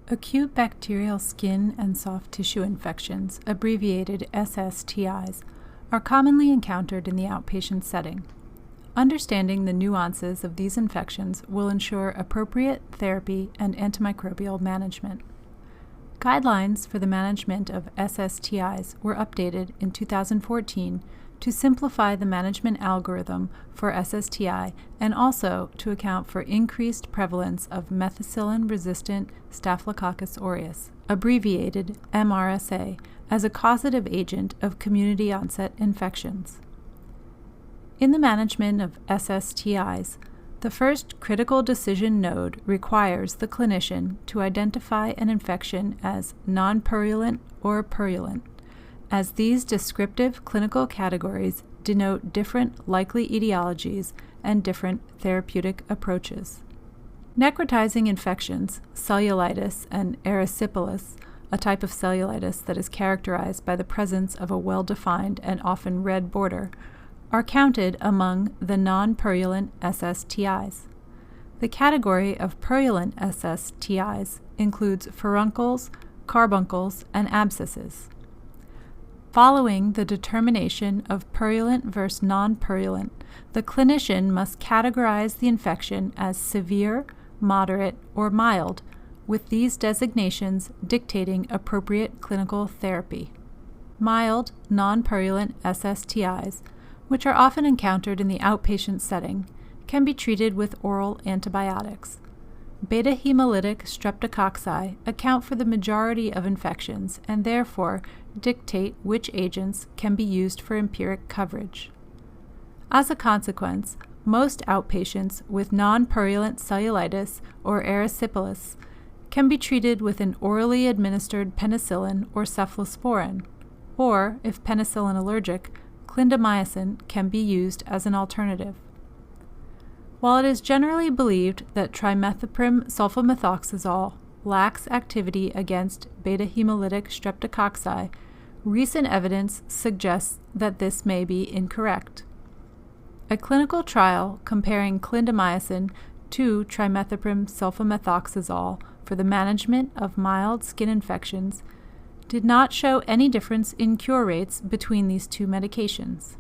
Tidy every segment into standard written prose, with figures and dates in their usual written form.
Acute bacterial skin and soft tissue infections, abbreviated SSTIs, are commonly encountered in the outpatient setting. Understanding the nuances of these infections will ensure appropriate therapy and antimicrobial management. Guidelines for the management of SSTIs were updated in 2014 to simplify the management algorithm for SSTI and also to account for increased prevalence of methicillin-resistant Staphylococcus aureus, abbreviated MRSA, as a causative agent of community-onset infections. In the management of SSTIs, the first critical decision node requires the clinician to identify an infection as non-purulent or purulent, as these descriptive clinical categories denote different likely etiologies and different therapeutic approaches. Necrotizing infections, cellulitis and erysipelas, a type of cellulitis that is characterized by the presence of a well-defined and often red border, are counted among the non-purulent SSTIs. The category of purulent SSTIs includes furuncles, carbuncles, and abscesses. Following the determination of purulent versus non-purulent, the clinician must categorize the infection as severe, moderate, or mild, with these designations dictating appropriate clinical therapy. Mild, non-purulent SSTIs, which are often encountered in the outpatient setting, can be treated with oral antibiotics. Beta-hemolytic streptococci account for the majority of infections and therefore dictate which agents can be used for empiric coverage. As a consequence, most outpatients with non-purulent cellulitis or erysipelas can be treated with an orally administered penicillin or cephalosporin, or, if penicillin allergic, clindamycin can be used as an alternative. While it is generally believed that trimethoprim sulfamethoxazole lacks activity against beta-hemolytic streptococci, recent evidence suggests that this may be incorrect. A clinical trial comparing clindamycin to trimethoprim sulfamethoxazole for the management of mild skin infections did not show any difference in cure rates between these two medications.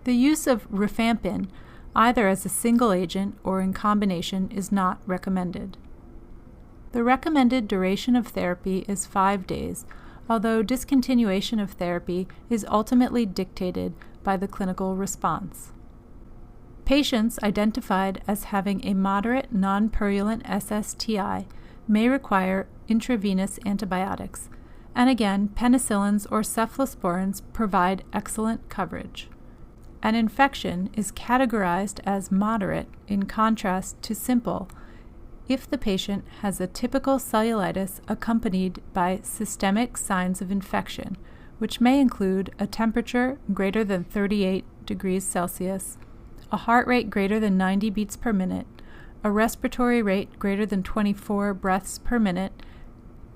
The use of rifampin, either as a single agent or in combination, is not recommended. The recommended duration of therapy is 5 days, although discontinuation of therapy is ultimately dictated by the clinical response. Patients identified as having a moderate non-purulent SSTI may require intravenous antibiotics, and again, penicillins or cephalosporins provide excellent coverage. An infection is categorized as moderate in contrast to simple if the patient has a typical cellulitis accompanied by systemic signs of infection, which may include a temperature greater than 38 degrees Celsius, a heart rate greater than 90 beats per minute, a respiratory rate greater than 24 breaths per minute,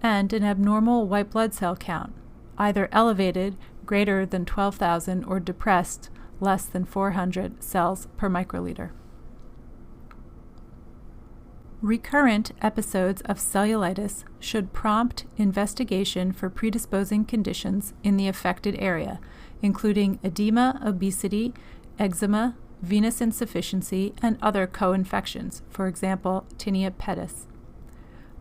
and an abnormal white blood cell count, either elevated greater than 12,000 or depressed less than 400 cells per microliter. Recurrent episodes of cellulitis should prompt investigation for predisposing conditions in the affected area, including edema, obesity, eczema, venous insufficiency, and other co-infections, for example, tinea pedis.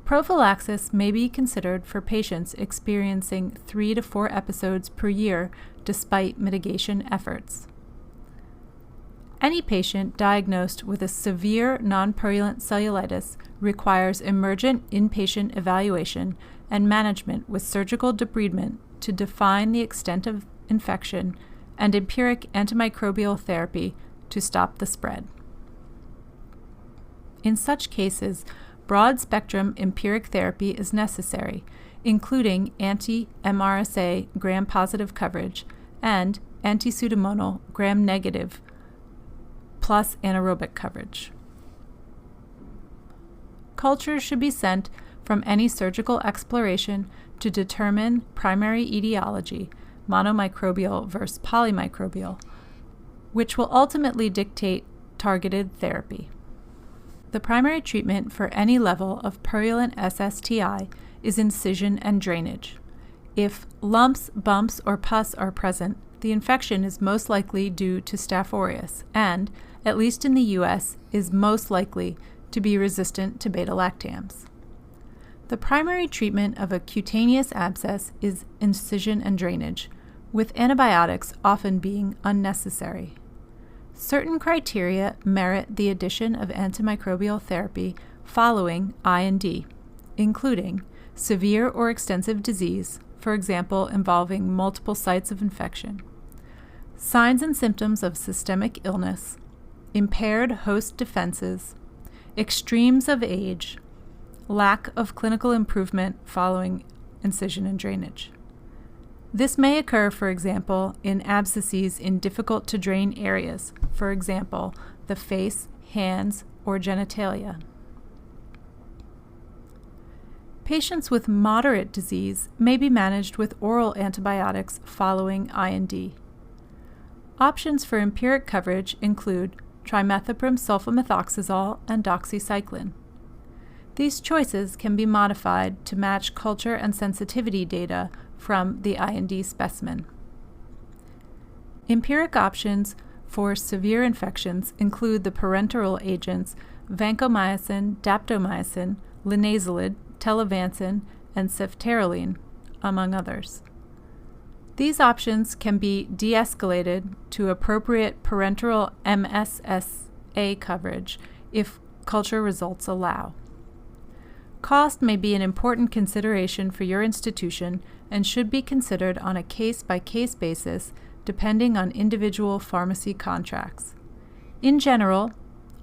Prophylaxis may be considered for patients experiencing 3 to 4 episodes per year despite mitigation efforts. Any patient diagnosed with a severe non-purulent cellulitis requires emergent inpatient evaluation and management with surgical debridement to define the extent of infection and empiric antimicrobial therapy to stop the spread. In such cases, broad-spectrum empiric therapy is necessary, including anti-MRSA gram-positive coverage and anti-Pseudomonal gram-negative plus anaerobic coverage. Cultures should be sent from any surgical exploration to determine primary etiology, monomicrobial versus polymicrobial, which will ultimately dictate targeted therapy. The primary treatment for any level of purulent SSTI is incision and drainage. If lumps, bumps, or pus are present, the infection is most likely due to Staph aureus and, at least in the U.S., is most likely to be resistant to beta-lactams. The primary treatment of a cutaneous abscess is incision and drainage, with antibiotics often being unnecessary. Certain criteria merit the addition of antimicrobial therapy following IND, including severe or extensive disease, for example involving multiple sites of infection, signs and symptoms of systemic illness, impaired host defenses, extremes of age, lack of clinical improvement following incision and drainage. This may occur, for example, in abscesses in difficult-to-drain areas, for example, the face, hands, or genitalia. Patients with moderate disease may be managed with oral antibiotics following IND. Options for empiric coverage include trimethoprim sulfamethoxazole and doxycycline. These choices can be modified to match culture and sensitivity data from the IND specimen. Empiric options for severe infections include the parenteral agents vancomycin, daptomycin, linezolid, telavancin, and ceftaroline, among others. These options can be de-escalated to appropriate parenteral MSSA coverage if culture results allow. Cost may be an important consideration for your institution and should be considered on a case-by-case basis depending on individual pharmacy contracts. In general,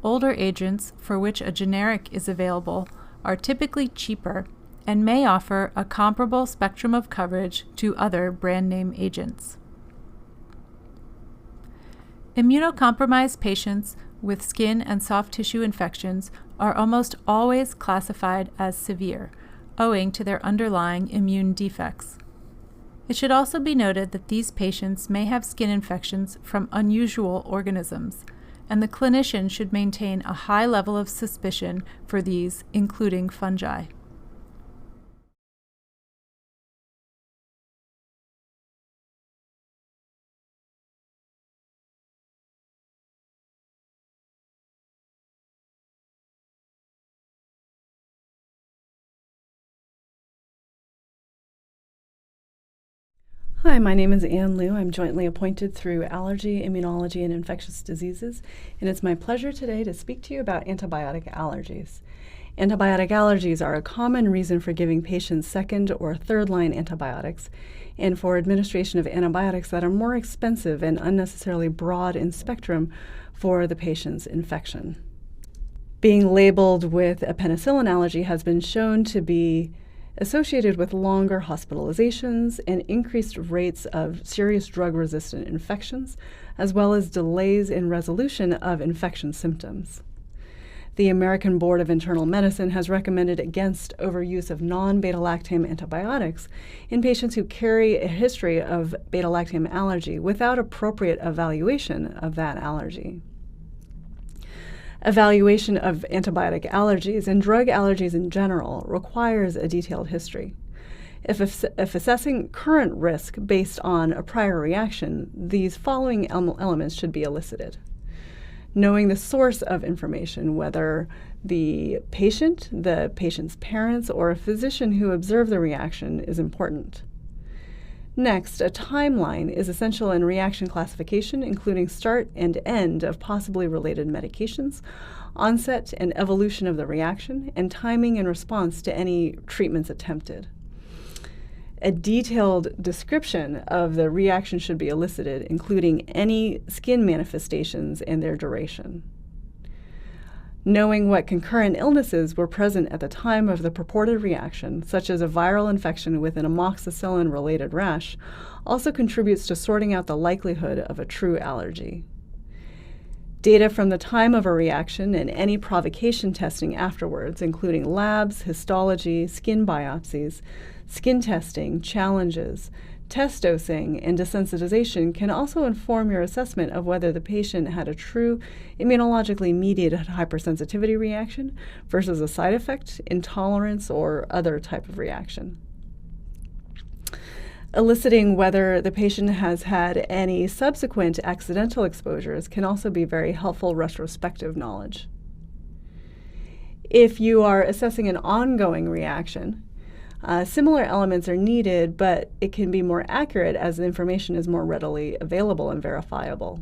older agents for which a generic is available are typically cheaper and may offer a comparable spectrum of coverage to other brand name agents. Immunocompromised patients with skin and soft tissue infections are almost always classified as severe, owing to their underlying immune defects. It should also be noted that these patients may have skin infections from unusual organisms, and the clinician should maintain a high level of suspicion for these, including fungi. Hi, my name is Ann Liu. I'm jointly appointed through Allergy, Immunology, and Infectious Diseases, and it's my pleasure today to speak to you about antibiotic allergies. Antibiotic allergies are a common reason for giving patients second or third-line antibiotics and for administration of antibiotics that are more expensive and unnecessarily broad in spectrum for the patient's infection. Being labeled with a penicillin allergy has been shown to be associated with longer hospitalizations and increased rates of serious drug-resistant infections, as well as delays in resolution of infection symptoms. The American Board of Internal Medicine has recommended against overuse of non-beta-lactam antibiotics in patients who carry a history of beta-lactam allergy without appropriate evaluation of that allergy. Evaluation of antibiotic allergies and drug allergies in general requires a detailed history. If assessing current risk based on a prior reaction, these following elements should be elicited. Knowing the source of information, whether the patient's parents, or a physician who observed the reaction, is important. Next, a timeline is essential in reaction classification, including start and end of possibly related medications, onset and evolution of the reaction, and timing in response to any treatments attempted. A detailed description of the reaction should be elicited, including any skin manifestations and their duration. Knowing what concurrent illnesses were present at the time of the purported reaction, such as a viral infection with an amoxicillin-related rash, also contributes to sorting out the likelihood of a true allergy. Data from the time of a reaction and any provocation testing afterwards, including labs, histology, skin biopsies, skin testing, challenges, Test dosing and desensitization can also inform your assessment of whether the patient had a true immunologically mediated hypersensitivity reaction versus a side effect, intolerance, or other type of reaction. Eliciting whether the patient has had any subsequent accidental exposures can also be very helpful retrospective knowledge. If you are assessing an ongoing reaction, similar elements are needed, but it can be more accurate as the information is more readily available and verifiable.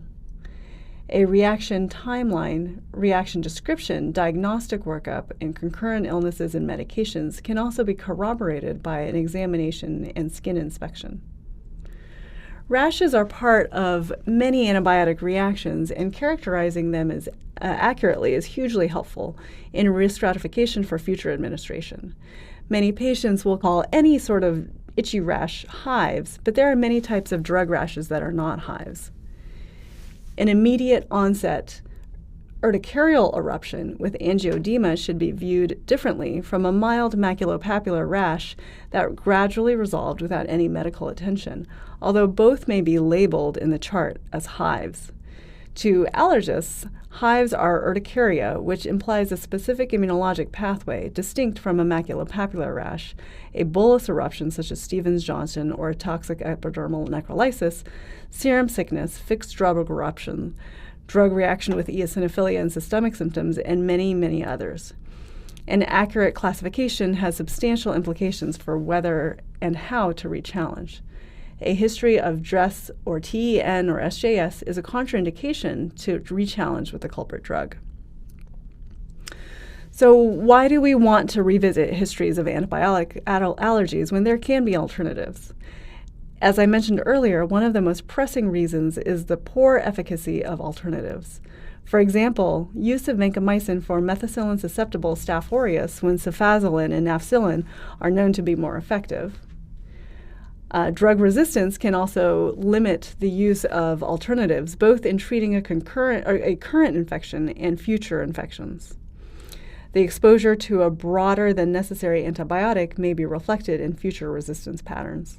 A reaction timeline, reaction description, diagnostic workup, and concurrent illnesses and medications can also be corroborated by an examination and skin inspection. Rashes are part of many antibiotic reactions, and characterizing them as accurately is hugely helpful in risk stratification for future administration. Many patients will call any sort of itchy rash hives, but there are many types of drug rashes that are not hives. An immediate onset urticarial eruption with angioedema should be viewed differently from a mild maculopapular rash that gradually resolved without any medical attention, although both may be labeled in the chart as hives. To allergists, hives are urticaria, which implies a specific immunologic pathway distinct from a maculopapular rash, a bullous eruption such as Stevens-Johnson or a toxic epidermal necrolysis, serum sickness, fixed drug eruption, drug reaction with eosinophilia and systemic symptoms, and many, many others. An accurate classification has substantial implications for whether and how to re-challenge. A history of DRESS or TEN or SJS is a contraindication to re-challenge with the culprit drug. So why do we want to revisit histories of antibiotic allergies when there can be alternatives? As I mentioned earlier, one of the most pressing reasons is the poor efficacy of alternatives. For example, use of vancomycin for methicillin-susceptible Staph aureus when cefazolin and nafcillin are known to be more effective. Drug resistance can also limit the use of alternatives, both in treating a current infection and future infections. The exposure to a broader than necessary antibiotic may be reflected in future resistance patterns.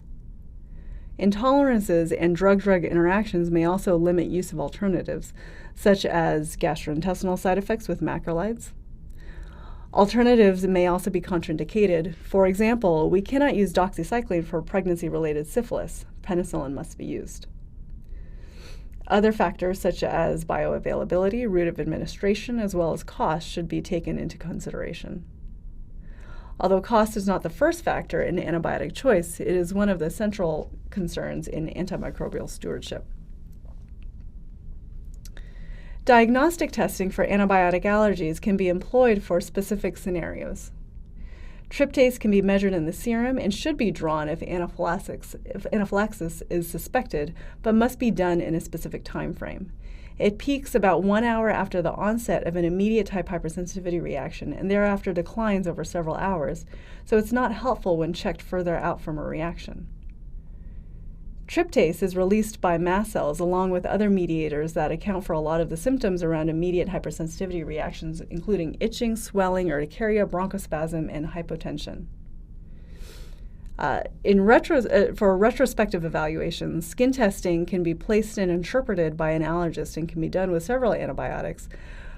Intolerances and drug-drug interactions may also limit use of alternatives, such as gastrointestinal side effects with macrolides. Alternatives may also be contraindicated. For example, we cannot use doxycycline for pregnancy-related syphilis. Penicillin must be used. Other factors such as bioavailability, route of administration, as well as cost should be taken into consideration. Although cost is not the first factor in antibiotic choice, it is one of the central concerns in antimicrobial stewardship. Diagnostic testing for antibiotic allergies can be employed for specific scenarios. Tryptase can be measured in the serum and should be drawn if anaphylaxis is suspected, but must be done in a specific time frame. It peaks about 1 hour after the onset of an immediate type hypersensitivity reaction and thereafter declines over several hours, so it's not helpful when checked further out from a reaction. Tryptase is released by mast cells along with other mediators that account for a lot of the symptoms around immediate hypersensitivity reactions, including itching, swelling, urticaria, bronchospasm, and hypotension. For retrospective evaluations, skin testing can be placed and interpreted by an allergist and can be done with several antibiotics,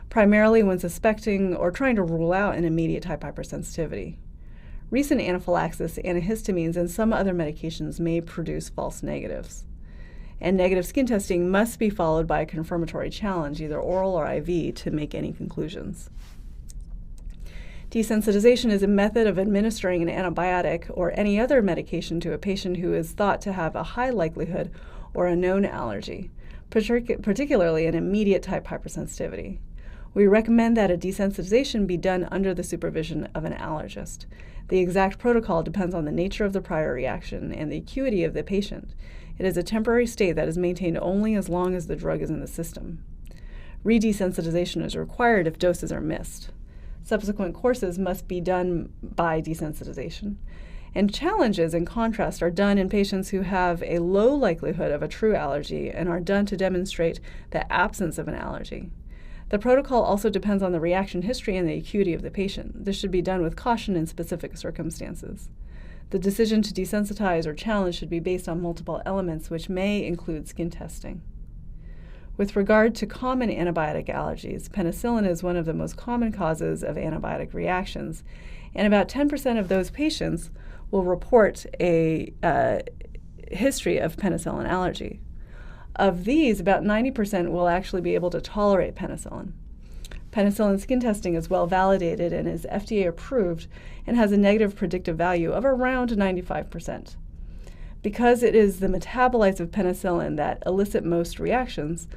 primarily when suspecting or trying to rule out an immediate type hypersensitivity. Recent anaphylaxis, antihistamines, and some other medications may produce false negatives. And negative skin testing must be followed by a confirmatory challenge, either oral or IV, to make any conclusions. Desensitization is a method of administering an antibiotic or any other medication to a patient who is thought to have a high likelihood or a known allergy, particularly an immediate type hypersensitivity. We recommend that a desensitization be done under the supervision of an allergist. The exact protocol depends on the nature of the prior reaction and the acuity of the patient. It is a temporary state that is maintained only as long as the drug is in the system. Redesensitization is required if doses are missed. Subsequent courses must be done by desensitization. And challenges, in contrast, are done in patients who have a low likelihood of a true allergy and are done to demonstrate the absence of an allergy. The protocol also depends on the reaction history and the acuity of the patient. This should be done with caution in specific circumstances. The decision to desensitize or challenge should be based on multiple elements, which may include skin testing. With regard to common antibiotic allergies, penicillin is one of the most common causes of antibiotic reactions, and about 10% of those patients will report a history of penicillin allergy. Of these, about 90% will actually be able to tolerate penicillin. Penicillin skin testing is well validated and is FDA approved and has a negative predictive value of around 95%. Because it is the metabolites of penicillin that elicit most reactions,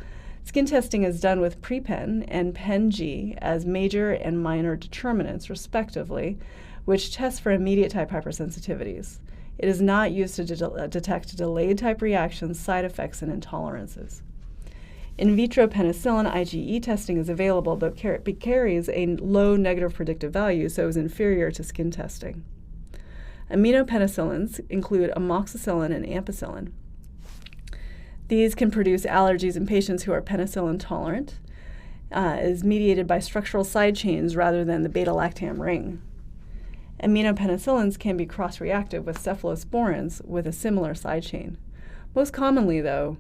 skin testing is done with PrePen and PenG as major and minor determinants, respectively, which test for immediate type hypersensitivities. It is not used to detect delayed type reactions, side effects, and intolerances. In vitro penicillin IgE testing is available, but carries a low negative predictive value, so is inferior to skin testing. Aminopenicillins include amoxicillin and ampicillin. These can produce allergies in patients who are penicillin tolerant. It is mediated by structural side chains rather than the beta-lactam ring. Aminopenicillins can be cross-reactive with cephalosporins with a similar side chain. Most commonly, though,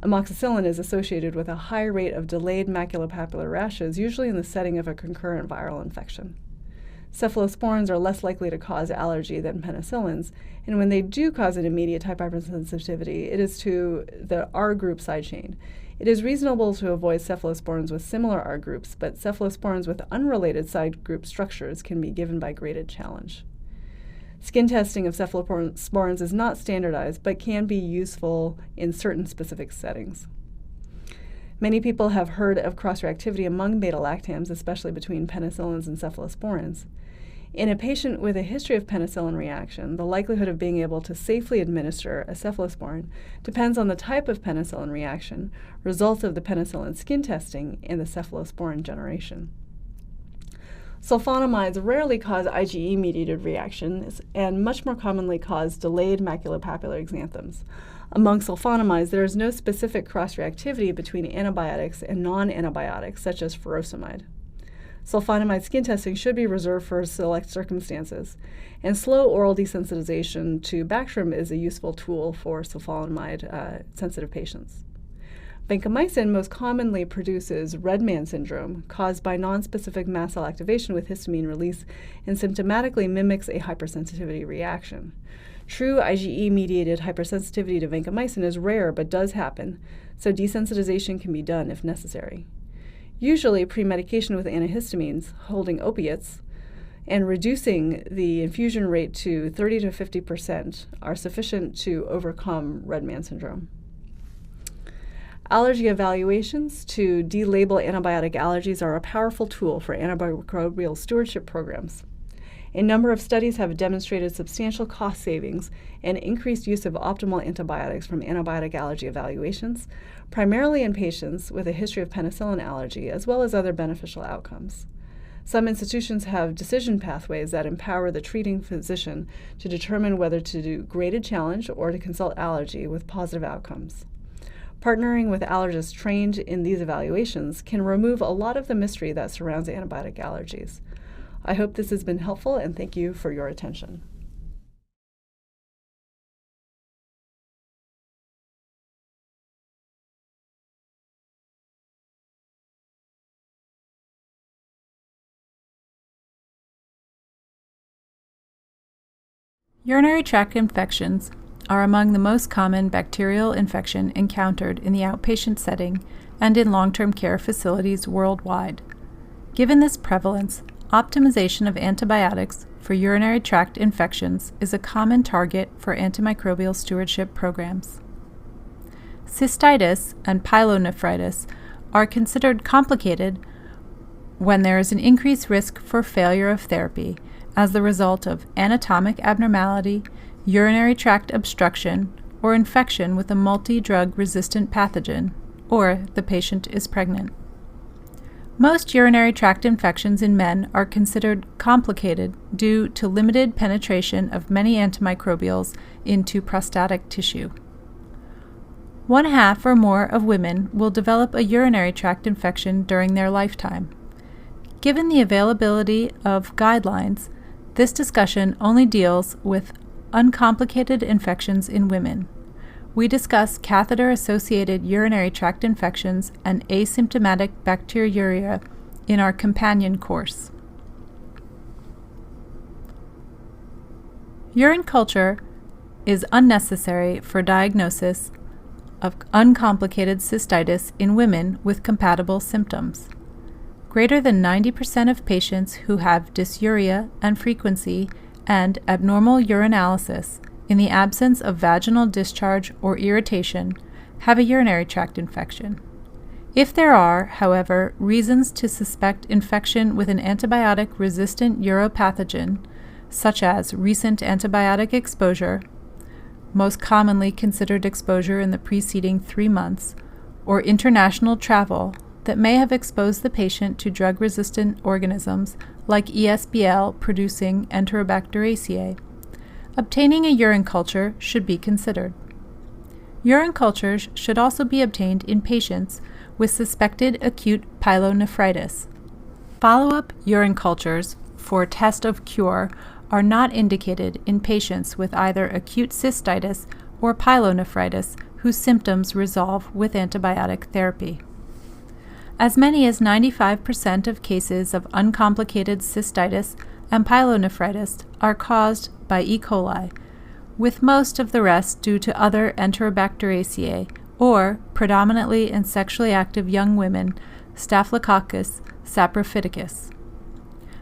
amoxicillin is associated with a high rate of delayed maculopapular rashes, usually in the setting of a concurrent viral infection. Cephalosporins are less likely to cause allergy than penicillins, and when they do cause an immediate type hypersensitivity, it is to the R group side chain. It is reasonable to avoid cephalosporins with similar R groups, but cephalosporins with unrelated side group structures can be given by graded challenge. Skin testing of cephalosporins is not standardized, but can be useful in certain specific settings. Many people have heard of cross-reactivity among beta-lactams, especially between penicillins and cephalosporins. In a patient with a history of penicillin reaction, the likelihood of being able to safely administer a cephalosporin depends on the type of penicillin reaction, results of the penicillin skin testing, and the cephalosporin generation. Sulfonamides rarely cause IgE-mediated reactions and much more commonly cause delayed maculopapular exanthems. Among sulfonamides, there is no specific cross-reactivity between antibiotics and non-antibiotics, such as furosemide. Sulfonamide skin testing should be reserved for select circumstances, and slow oral desensitization to Bactrim is a useful tool for sulfonamide-sensitive patients. Vancomycin most commonly produces red man syndrome caused by nonspecific mast cell activation with histamine release and symptomatically mimics a hypersensitivity reaction. True IgE-mediated hypersensitivity to vancomycin is rare but does happen, so desensitization can be done if necessary. Usually, pre-medication with antihistamines, holding opiates, and reducing the infusion rate to 30 to 50% are sufficient to overcome red man syndrome. Allergy evaluations to delabel antibiotic allergies are a powerful tool for antimicrobial stewardship programs. A number of studies have demonstrated substantial cost savings and increased use of optimal antibiotics from antibiotic allergy evaluations, primarily in patients with a history of penicillin allergy, as well as other beneficial outcomes. Some institutions have decision pathways that empower the treating physician to determine whether to do graded challenge or to consult allergy with positive outcomes. Partnering with allergists trained in these evaluations can remove a lot of the mystery that surrounds antibiotic allergies. I hope this has been helpful, and thank you for your attention. Urinary tract infections are among the most common bacterial infection encountered in the outpatient setting and in long-term care facilities worldwide. Given this prevalence, optimization of antibiotics for urinary tract infections is a common target for antimicrobial stewardship programs. Cystitis and pyelonephritis are considered complicated when there is an increased risk for failure of therapy as the result of anatomic abnormality, urinary tract obstruction, or infection with a multi-drug resistant pathogen, or the patient is pregnant. Most urinary tract infections in men are considered complicated due to limited penetration of many antimicrobials into prostatic tissue. 1/2 or more of women will develop a urinary tract infection during their lifetime. Given the availability of guidelines, this discussion only deals with uncomplicated infections in women. We discuss catheter-associated urinary tract infections and asymptomatic bacteriuria in our companion course. Urine culture is unnecessary for diagnosis of uncomplicated cystitis in women with compatible symptoms. Greater than 90% of patients who have dysuria and frequency and abnormal urinalysis in the absence of vaginal discharge or irritation have a urinary tract infection. If there are, however, reasons to suspect infection with an antibiotic-resistant uropathogen, such as recent antibiotic exposure, most commonly considered exposure in the preceding 3 months, or international travel that may have exposed the patient to drug-resistant organisms like ESBL producing Enterobacteriaceae, obtaining a urine culture should be considered. Urine cultures should also be obtained in patients with suspected acute pyelonephritis. Follow-up urine cultures for test of cure are not indicated in patients with either acute cystitis or pyelonephritis whose symptoms resolve with antibiotic therapy. As many as 95% of cases of uncomplicated cystitis and pyelonephritis are caused by E. coli, with most of the rest due to other Enterobacteriaceae or, predominantly in sexually active young women, Staphylococcus saprophyticus.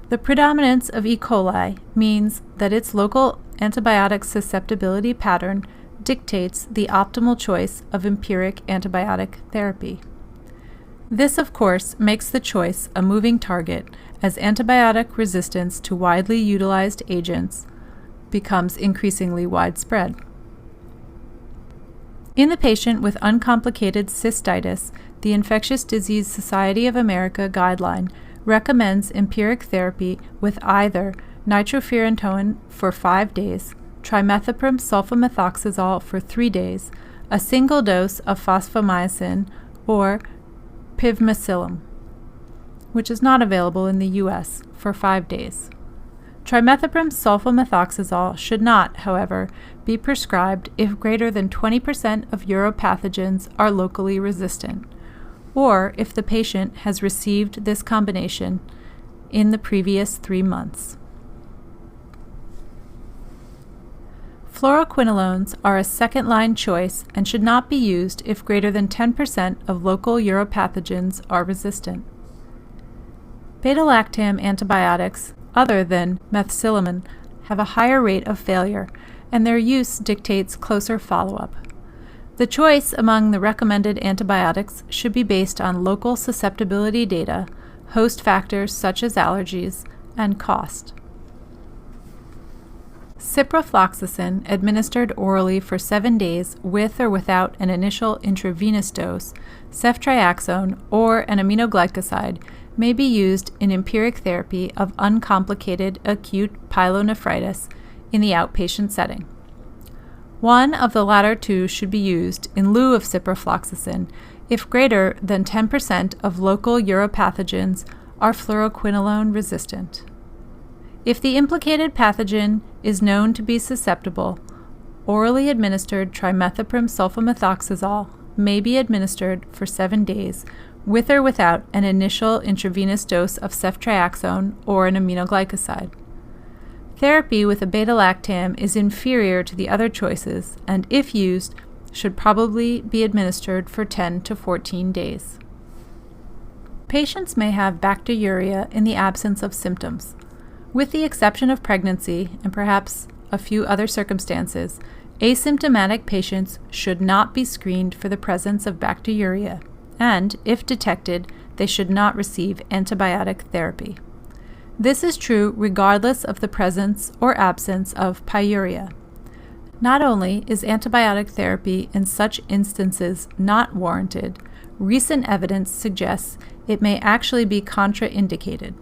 The predominance of E. coli means that its local antibiotic susceptibility pattern dictates the optimal choice of empiric antibiotic therapy. This, of course, makes the choice a moving target as antibiotic resistance to widely utilized agents becomes increasingly widespread. In the patient with uncomplicated cystitis, the Infectious Disease Society of America guideline recommends empiric therapy with either nitrofurantoin for 5 days, trimethoprim sulfamethoxazole for 3 days, a single dose of fosfomycin, or pivmecillin, which is not available in the U.S., for 5 days. Trimethoprim sulfamethoxazole should not, however, be prescribed if greater than 20% of uropathogens are locally resistant, or if the patient has received this combination in the previous 3 months. Fluoroquinolones are a second-line choice and should not be used if greater than 10% of local uropathogens are resistant. Beta-lactam antibiotics, other than methicillin, have a higher rate of failure, and their use dictates closer follow-up. The choice among the recommended antibiotics should be based on local susceptibility data, host factors such as allergies, and cost. Ciprofloxacin, administered orally for 7 days with or without an initial intravenous dose, ceftriaxone, or an aminoglycoside, may be used in empiric therapy of uncomplicated acute pyelonephritis in the outpatient setting. One of the latter two should be used in lieu of ciprofloxacin if greater than 10% of local uropathogens are fluoroquinolone resistant. If the implicated pathogen is known to be susceptible, orally administered trimethoprim sulfamethoxazole may be administered for 7 days with or without an initial intravenous dose of ceftriaxone or an aminoglycoside. Therapy with a beta-lactam is inferior to the other choices and, if used, should probably be administered for 10 to 14 days. Patients may have bacteriuria in the absence of symptoms. With the exception of pregnancy and perhaps a few other circumstances, asymptomatic patients should not be screened for the presence of bacteriuria, and, if detected, they should not receive antibiotic therapy. This is true regardless of the presence or absence of pyuria. Not only is antibiotic therapy in such instances not warranted, recent evidence suggests it may actually be contraindicated.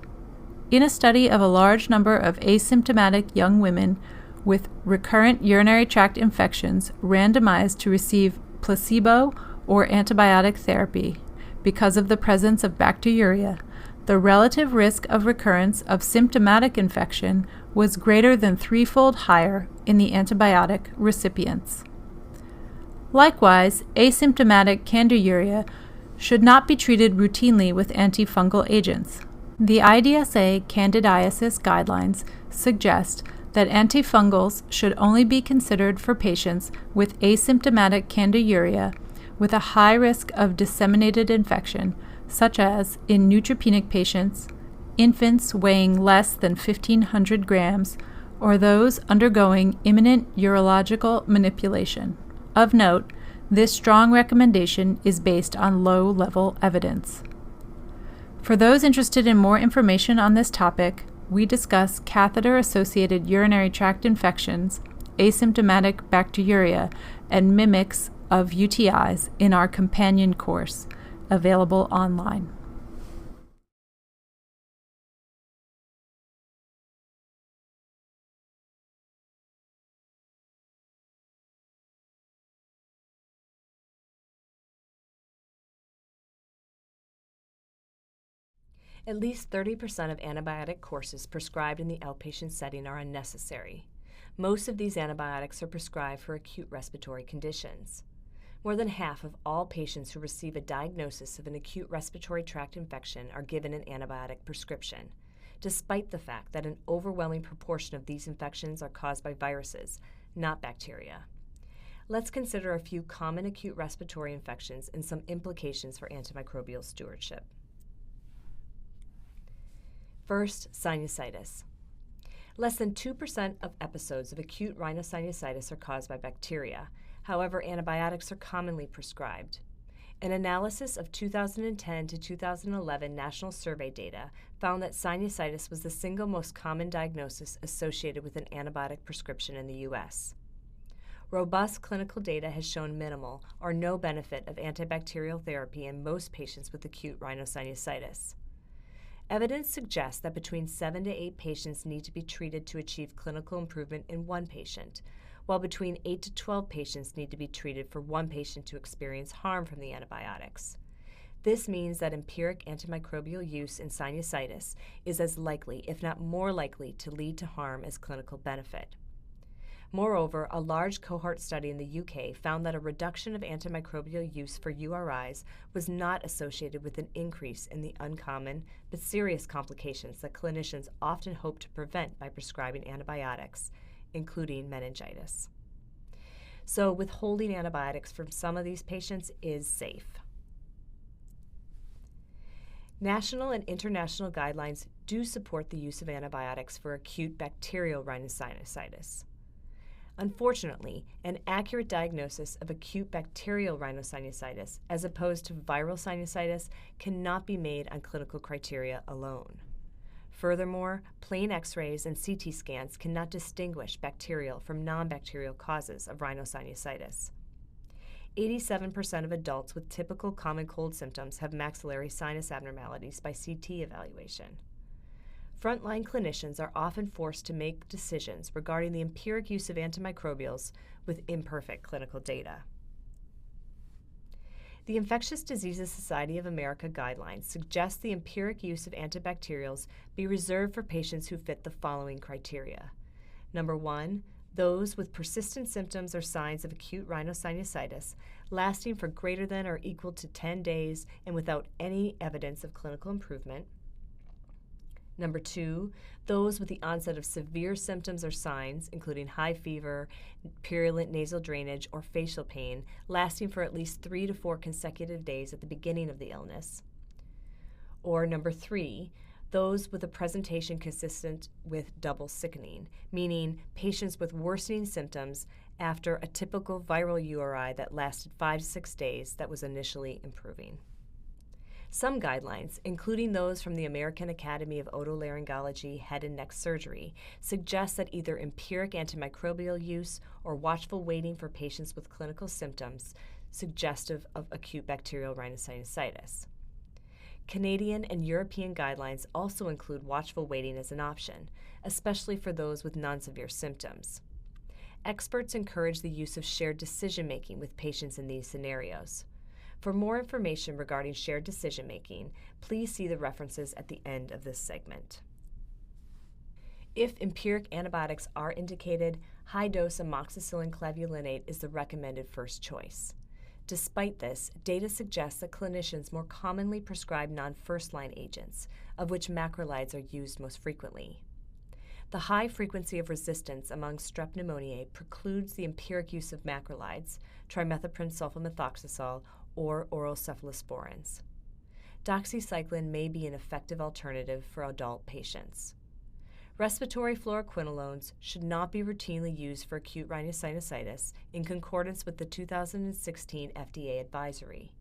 In a study of a large number of asymptomatic young women with recurrent urinary tract infections randomized to receive placebo or antibiotic therapy because of the presence of bacteriuria, the relative risk of recurrence of symptomatic infection was greater than threefold higher in the antibiotic recipients. Likewise, asymptomatic candidiuria should not be treated routinely with antifungal agents. The IDSA candidiasis guidelines suggest that antifungals should only be considered for patients with asymptomatic candidiuria with a high risk of disseminated infection, such as in neutropenic patients, infants weighing less than 1,500 grams, or those undergoing imminent urological manipulation. Of note, this strong recommendation is based on low-level evidence. For those interested in more information on this topic, we discuss catheter-associated urinary tract infections, asymptomatic bacteriuria, and mimics of UTIs in our companion course, available online. At least 30% of antibiotic courses prescribed in the outpatient setting are unnecessary. Most of these antibiotics are prescribed for acute respiratory conditions. More than half of all patients who receive a diagnosis of an acute respiratory tract infection are given an antibiotic prescription, despite the fact that an overwhelming proportion of these infections are caused by viruses, not bacteria. Let's consider a few common acute respiratory infections and some implications for antimicrobial stewardship. First, sinusitis. Less than 2% of episodes of acute rhinosinusitis are caused by bacteria. However, antibiotics are commonly prescribed. An analysis of 2010 to 2011 national survey data found that sinusitis was the single most common diagnosis associated with an antibiotic prescription in the U.S. Robust clinical data has shown minimal or no benefit of antibacterial therapy in most patients with acute rhinosinusitis. Evidence suggests that between 7 to 8 patients need to be treated to achieve clinical improvement in one patient, while between 8 to 12 patients need to be treated for one patient to experience harm from the antibiotics. This means that empiric antimicrobial use in sinusitis is as likely, if not more likely, to lead to harm as clinical benefit. Moreover, a large cohort study in the UK found that a reduction of antimicrobial use for URIs was not associated with an increase in the uncommon but serious complications that clinicians often hope to prevent by prescribing antibiotics, including meningitis. So, withholding antibiotics from some of these patients is safe. National and international guidelines do support the use of antibiotics for acute bacterial rhinosinusitis. Unfortunately, an accurate diagnosis of acute bacterial rhinosinusitis, as opposed to viral sinusitis, cannot be made on clinical criteria alone. Furthermore, plain X-rays and CT scans cannot distinguish bacterial from non-bacterial causes of rhinosinusitis. 87% of adults with typical common cold symptoms have maxillary sinus abnormalities by CT evaluation. Frontline clinicians are often forced to make decisions regarding the empiric use of antimicrobials with imperfect clinical data. The Infectious Diseases Society of America guidelines suggest the empiric use of antibacterials be reserved for patients who fit the following criteria. Number 1, those with persistent symptoms or signs of acute rhinosinusitis lasting for greater than or equal to 10 days and without any evidence of clinical improvement. Number 2, those with the onset of severe symptoms or signs, including high fever, purulent nasal drainage, or facial pain, lasting for at least 3 to 4 consecutive days at the beginning of the illness. Or number 3, those with a presentation consistent with double sickening, meaning patients with worsening symptoms after a typical viral URI that lasted 5 to 6 days that was initially improving. Some guidelines, including those from the American Academy of Otolaryngology Head and Neck Surgery, suggest that either empiric antimicrobial use or watchful waiting for patients with clinical symptoms suggestive of acute bacterial rhinosinusitis. Canadian and European guidelines also include watchful waiting as an option, especially for those with non-severe symptoms. Experts encourage the use of shared decision-making with patients in these scenarios. For more information regarding shared decision-making, please see the references at the end of this segment. If empiric antibiotics are indicated, high-dose amoxicillin clavulinate is the recommended first choice. Despite this, data suggests that clinicians more commonly prescribe non-first-line agents, of which macrolides are used most frequently. The high frequency of resistance among strep pneumoniae precludes the empiric use of macrolides, trimethoprim sulfamethoxazole, or oral cephalosporins. Doxycycline may be an effective alternative for adult patients. Respiratory fluoroquinolones should not be routinely used for acute rhinosinusitis in concordance with the 2016 FDA advisory.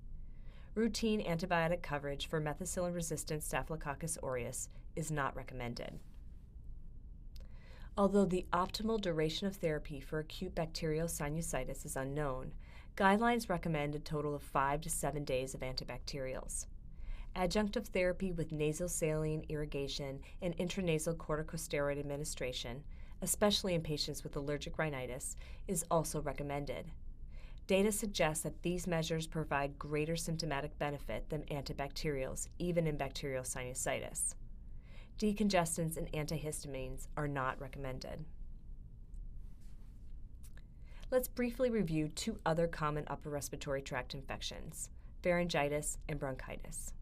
Routine antibiotic coverage for methicillin-resistant Staphylococcus aureus is not recommended. Although the optimal duration of therapy for acute bacterial sinusitis is unknown, guidelines recommend a total of 5 to 7 days of antibacterials. Adjunctive therapy with nasal saline irrigation and intranasal corticosteroid administration, especially in patients with allergic rhinitis, is also recommended. Data suggests that these measures provide greater symptomatic benefit than antibacterials, even in bacterial sinusitis. Decongestants and antihistamines are not recommended. Let's briefly review two other common upper respiratory tract infections, pharyngitis and bronchitis.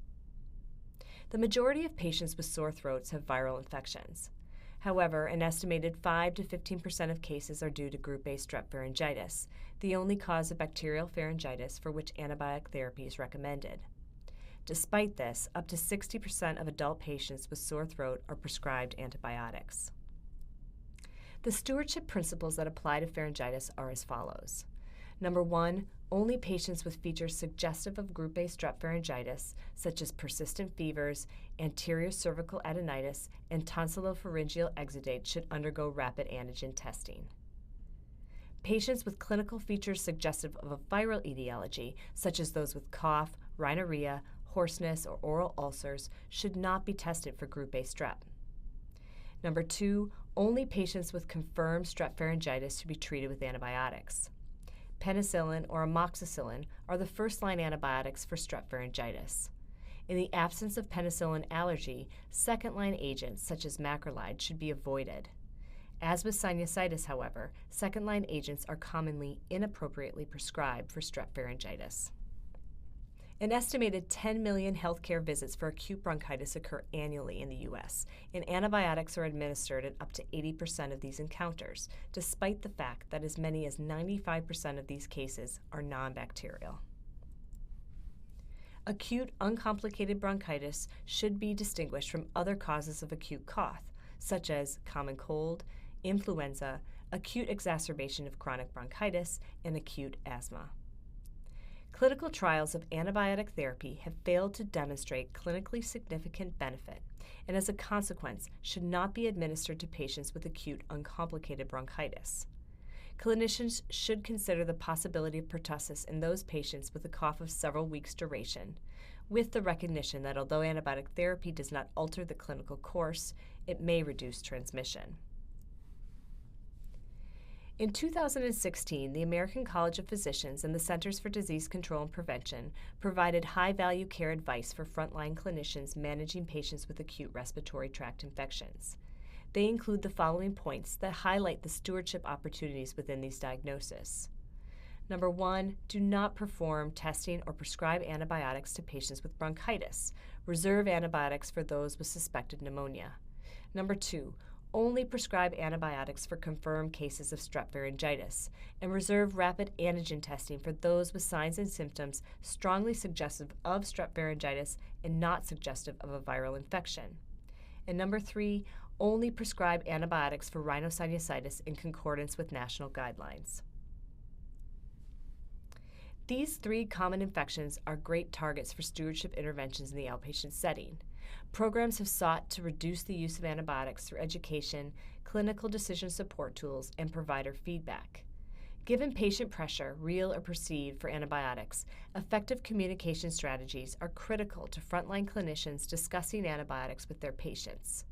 The majority of patients with sore throats have viral infections. However, an estimated 5 to 15% of cases are due to group A strep pharyngitis, the only cause of bacterial pharyngitis for which antibiotic therapy is recommended. Despite this, up to 60% of adult patients with sore throat are prescribed antibiotics. The stewardship principles that apply to pharyngitis are as follows. Number 1, only patients with features suggestive of group A strep pharyngitis, such as persistent fevers, anterior cervical adenitis, and tonsillopharyngeal exudate should undergo rapid antigen testing. Patients with clinical features suggestive of a viral etiology, such as those with cough, rhinorrhea, hoarseness, or oral ulcers, should not be tested for group A strep. Number 2, only patients with confirmed strep pharyngitis should be treated with antibiotics. Penicillin or amoxicillin are the first-line antibiotics for strep pharyngitis. In the absence of penicillin allergy, second-line agents such as macrolides should be avoided. As with sinusitis, however, second-line agents are commonly inappropriately prescribed for strep pharyngitis. An estimated 10 million healthcare visits for acute bronchitis occur annually in the U.S., and antibiotics are administered in up to 80% of these encounters, despite the fact that as many as 95% of these cases are non-bacterial. Acute uncomplicated bronchitis should be distinguished from other causes of acute cough, such as common cold, influenza, acute exacerbation of chronic bronchitis, and acute asthma. Clinical trials of antibiotic therapy have failed to demonstrate clinically significant benefit, and as a consequence, should not be administered to patients with acute uncomplicated bronchitis. Clinicians should consider the possibility of pertussis in those patients with a cough of several weeks' duration, with the recognition that although antibiotic therapy does not alter the clinical course, it may reduce transmission. In 2016, the American College of Physicians and the Centers for Disease Control and Prevention provided high-value care advice for frontline clinicians managing patients with acute respiratory tract infections. They include the following points that highlight the stewardship opportunities within these diagnoses. Number 1, do not perform testing or prescribe antibiotics to patients with bronchitis. Reserve antibiotics for those with suspected pneumonia. Number 2, only prescribe antibiotics for confirmed cases of strep pharyngitis, and reserve rapid antigen testing for those with signs and symptoms strongly suggestive of strep pharyngitis and not suggestive of a viral infection. And number 3, only prescribe antibiotics for rhinosinusitis in concordance with national guidelines. These 3 common infections are great targets for stewardship interventions in the outpatient setting. Programs have sought to reduce the use of antibiotics through education, clinical decision support tools, and provider feedback. Given patient pressure, real or perceived, for antibiotics, effective communication strategies are critical to frontline clinicians discussing antibiotics with their patients.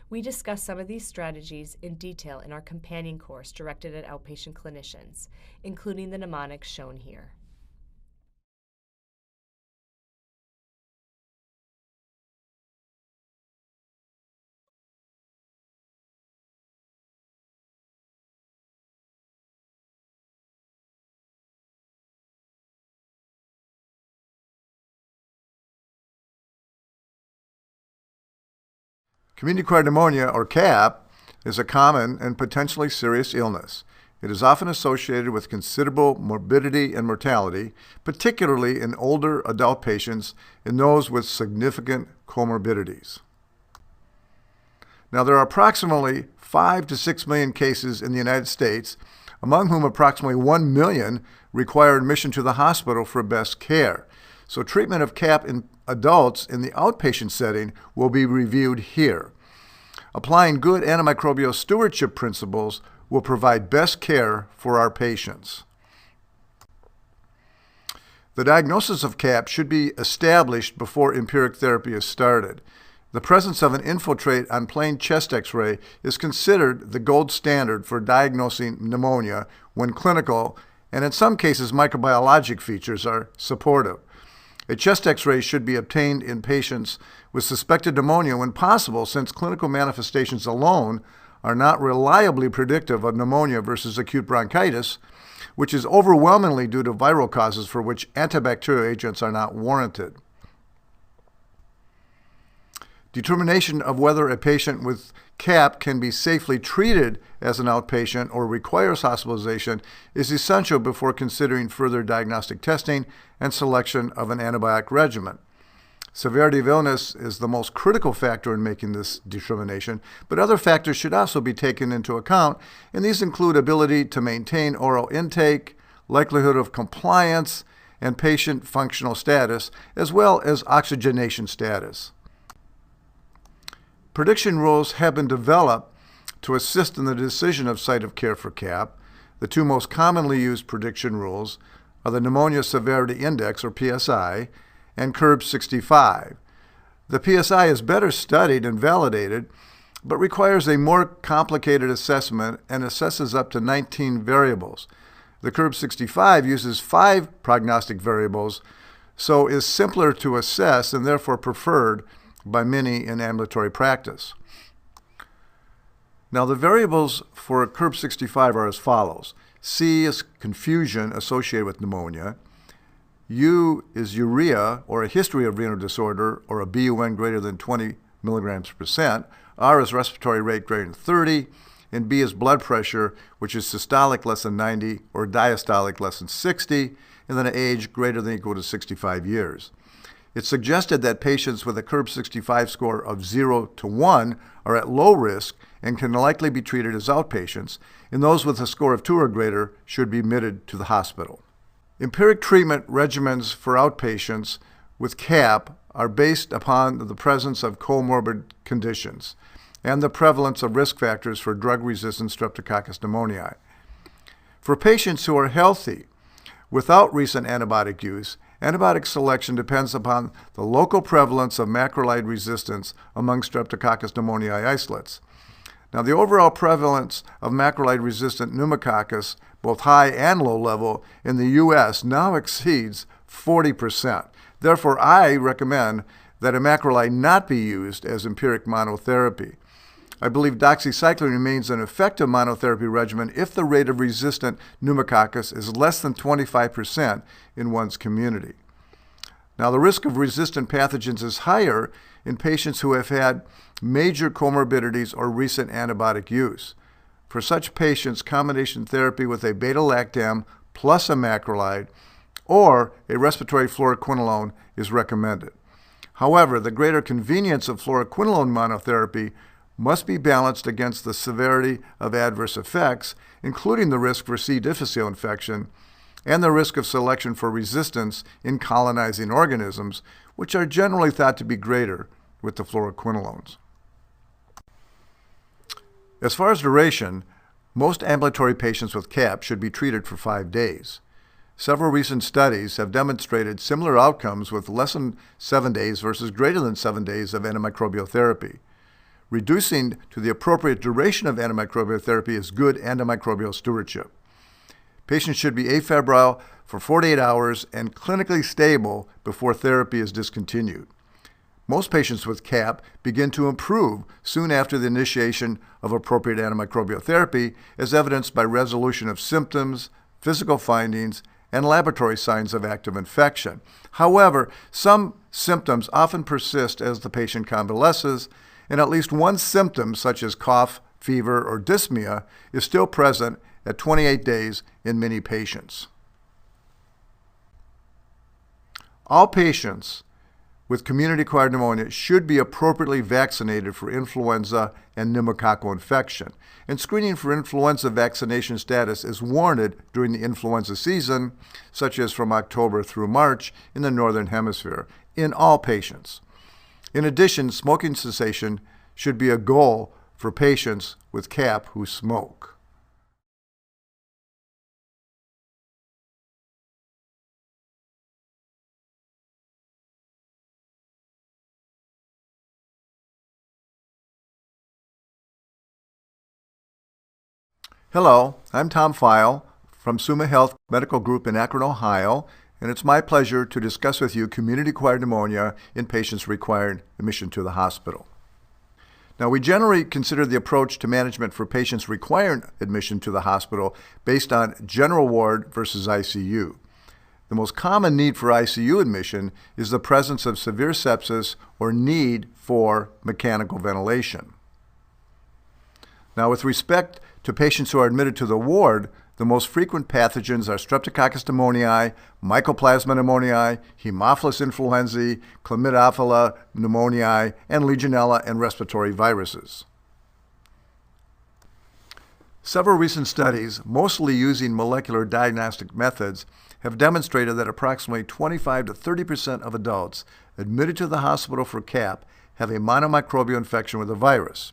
We discuss some of these strategies in detail in our companion course directed at outpatient clinicians, including the mnemonics shown here. Community-acquired pneumonia, or CAP, is a common and potentially serious illness. It is often associated with considerable morbidity and mortality, particularly in older adult patients and those with significant comorbidities. Now, there are approximately 5 to 6 million cases in the United States, among whom approximately 1 million require admission to the hospital for best care. So treatment of CAP in adults in the outpatient setting will be reviewed here. Applying good antimicrobial stewardship principles will provide best care for our patients. The diagnosis of CAP should be established before empiric therapy is started. The presence of an infiltrate on plain chest x-ray is considered the gold standard for diagnosing pneumonia when clinical, and in some cases microbiologic features are supportive. A chest x-ray should be obtained in patients with suspected pneumonia when possible, since clinical manifestations alone are not reliably predictive of pneumonia versus acute bronchitis, which is overwhelmingly due to viral causes for which antibacterial agents are not warranted. Determination of whether a patient with CAP can be safely treated as an outpatient or requires hospitalization is essential before considering further diagnostic testing and selection of an antibiotic regimen. Severity of illness is the most critical factor in making this determination, but other factors should also be taken into account, and these include ability to maintain oral intake, likelihood of compliance, and patient functional status, as well as oxygenation status. Prediction rules have been developed to assist in the decision of site of care for CAP. The two most commonly used prediction rules are the Pneumonia Severity Index, or PSI, and CURB 65. The PSI is better studied and validated, but requires a more complicated assessment and assesses up to 19 variables. The CURB 65 uses 5 prognostic variables, so is simpler to assess and therefore preferred by many in ambulatory practice. Now, the variables for CURB 65 are as follows. C is confusion associated with pneumonia. U is urea, or a history of renal disorder, or a BUN greater than 20 milligrams per percent. R is respiratory rate greater than 30. And B is blood pressure, which is systolic less than 90 or diastolic less than 60, and then age greater than or equal to 65 years. It's suggested that patients with a CURB 65 score of 0 to 1 are at low risk and can likely be treated as outpatients, and those with a score of 2 or greater should be admitted to the hospital. Empiric treatment regimens for outpatients with CAP are based upon the presence of comorbid conditions and the prevalence of risk factors for drug-resistant Streptococcus pneumoniae. For patients who are healthy without recent antibiotic use, antibiotic selection depends upon the local prevalence of macrolide resistance among Streptococcus pneumoniae isolates. Now, the overall prevalence of macrolide-resistant pneumococcus, both high and low level, in the U.S. now exceeds 40%. Therefore, I recommend that a macrolide not be used as empiric monotherapy. I believe doxycycline remains an effective monotherapy regimen if the rate of resistant pneumococcus is less than 25% in one's community. Now, the risk of resistant pathogens is higher in patients who have had major comorbidities or recent antibiotic use. For such patients, combination therapy with a beta-lactam plus a macrolide or a respiratory fluoroquinolone is recommended. However, the greater convenience of fluoroquinolone monotherapy must be balanced against the severity of adverse effects, including the risk for C. difficile infection and the risk of selection for resistance in colonizing organisms, which are generally thought to be greater with the fluoroquinolones. As far as duration, most ambulatory patients with CAP should be treated for 5 days. Several recent studies have demonstrated similar outcomes with less than 7 days versus greater than 7 days of antimicrobial therapy. Reducing to the appropriate duration of antimicrobial therapy is good antimicrobial stewardship. Patients should be afebrile for 48 hours and clinically stable before therapy is discontinued. Most patients with CAP begin to improve soon after the initiation of appropriate antimicrobial therapy, as evidenced by resolution of symptoms, physical findings, and laboratory signs of active infection. However, some symptoms often persist as the patient convalesces, and at least one symptom, such as cough, fever, or dyspnea, is still present at 28 days in many patients. All patients with community-acquired pneumonia should be appropriately vaccinated for influenza and pneumococcal infection, and screening for influenza vaccination status is warranted during the influenza season, such as from October through March in the Northern Hemisphere, in all patients. In addition, smoking cessation should be a goal for patients with CAP who smoke. Hello, I'm Tom File from Summa Health Medical Group in Akron, Ohio, and it's my pleasure to discuss with you community-acquired pneumonia in patients requiring admission to the hospital. Now, we generally consider the approach to management for patients requiring admission to the hospital based on general ward versus ICU. The most common need for ICU admission is the presence of severe sepsis or need for mechanical ventilation. Now, with respect to patients who are admitted to the ward, the most frequent pathogens are Streptococcus pneumoniae, Mycoplasma pneumoniae, Haemophilus influenzae, Chlamydophila pneumoniae, and Legionella and respiratory viruses. Several recent studies, mostly using molecular diagnostic methods, have demonstrated that approximately 25 to 30% of adults admitted to the hospital for CAP have a monomicrobial infection with a virus.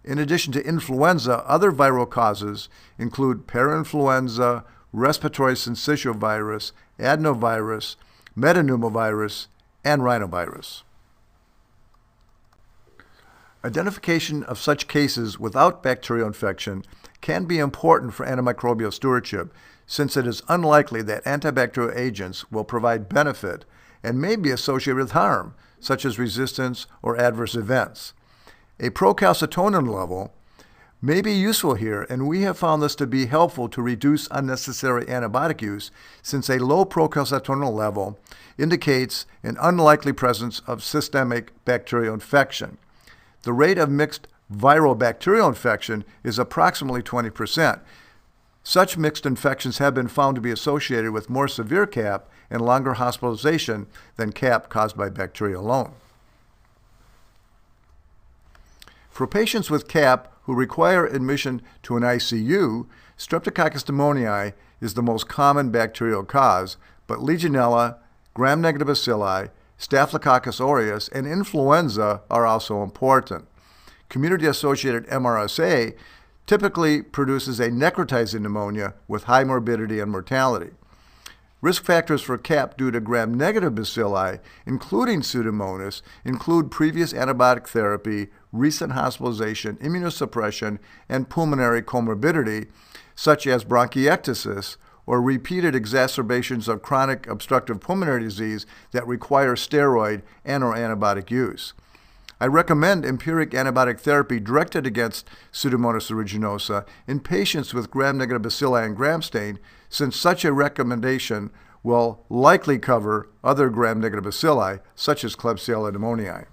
In addition to influenza, other viral causes include parainfluenza, respiratory syncytial virus, adenovirus, metapneumovirus, and rhinovirus. Identification of such cases without bacterial infection can be important for antimicrobial stewardship, since it is unlikely that antibacterial agents will provide benefit and may be associated with harm, such as resistance or adverse events. A procalcitonin level may be useful here, and we have found this to be helpful to reduce unnecessary antibiotic use, since a low procalcitonin level indicates an unlikely presence of systemic bacterial infection. The rate of mixed viral bacterial infection is approximately 20%. Such mixed infections have been found to be associated with more severe CAP and longer hospitalization than CAP caused by bacteria alone. For patients with CAP who require admission to an ICU, Streptococcus pneumoniae is the most common bacterial cause, but Legionella, gram-negative bacilli, Staphylococcus aureus, and influenza are also important. Community-associated MRSA typically produces a necrotizing pneumonia with high morbidity and mortality. Risk factors for CAP due to gram-negative bacilli, including Pseudomonas, include previous antibiotic therapy, recent hospitalization, immunosuppression, and pulmonary comorbidity, such as bronchiectasis or repeated exacerbations of chronic obstructive pulmonary disease that require steroid and/or antibiotic use. I recommend empiric antibiotic therapy directed against Pseudomonas aeruginosa in patients with gram-negative bacilli and gram stain, since such a recommendation will likely cover other gram-negative bacilli, such as Klebsiella pneumoniae.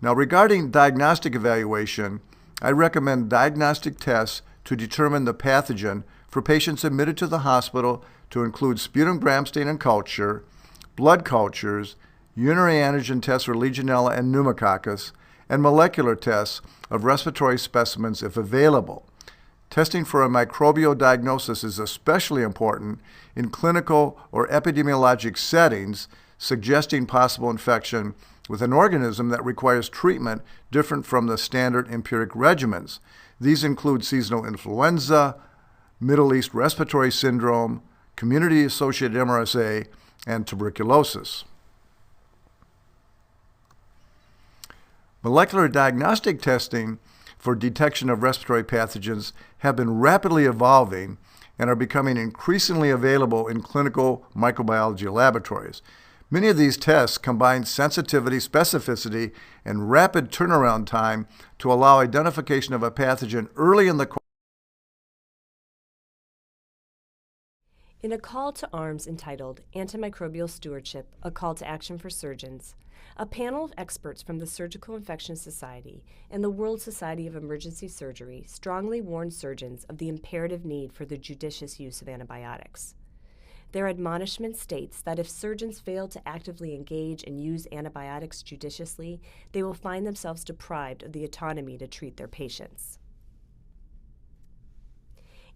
Now, regarding diagnostic evaluation, I recommend diagnostic tests to determine the pathogen for patients admitted to the hospital to include sputum gram stain and culture, blood cultures, urinary antigen tests for Legionella and pneumococcus, and molecular tests of respiratory specimens if available. Testing for a microbial diagnosis is especially important in clinical or epidemiologic settings, suggesting possible infection with an organism that requires treatment different from the standard empiric regimens. These include seasonal influenza, Middle East respiratory syndrome, community-associated MRSA, and tuberculosis. Molecular diagnostic testing for detection of respiratory pathogens have been rapidly evolving and are becoming increasingly available in clinical microbiology laboratories. Many of these tests combine sensitivity, specificity, and rapid turnaround time to allow identification of a pathogen early in the course. In a call to arms entitled Antimicrobial Stewardship, a Call to Action for Surgeons, A panel of experts from the Surgical Infection Society and the World Society of Emergency Surgery strongly warned surgeons of the imperative need for the judicious use of antibiotics. Their admonishment states that if surgeons fail to actively engage and use antibiotics judiciously, they will find themselves deprived of the autonomy to treat their patients.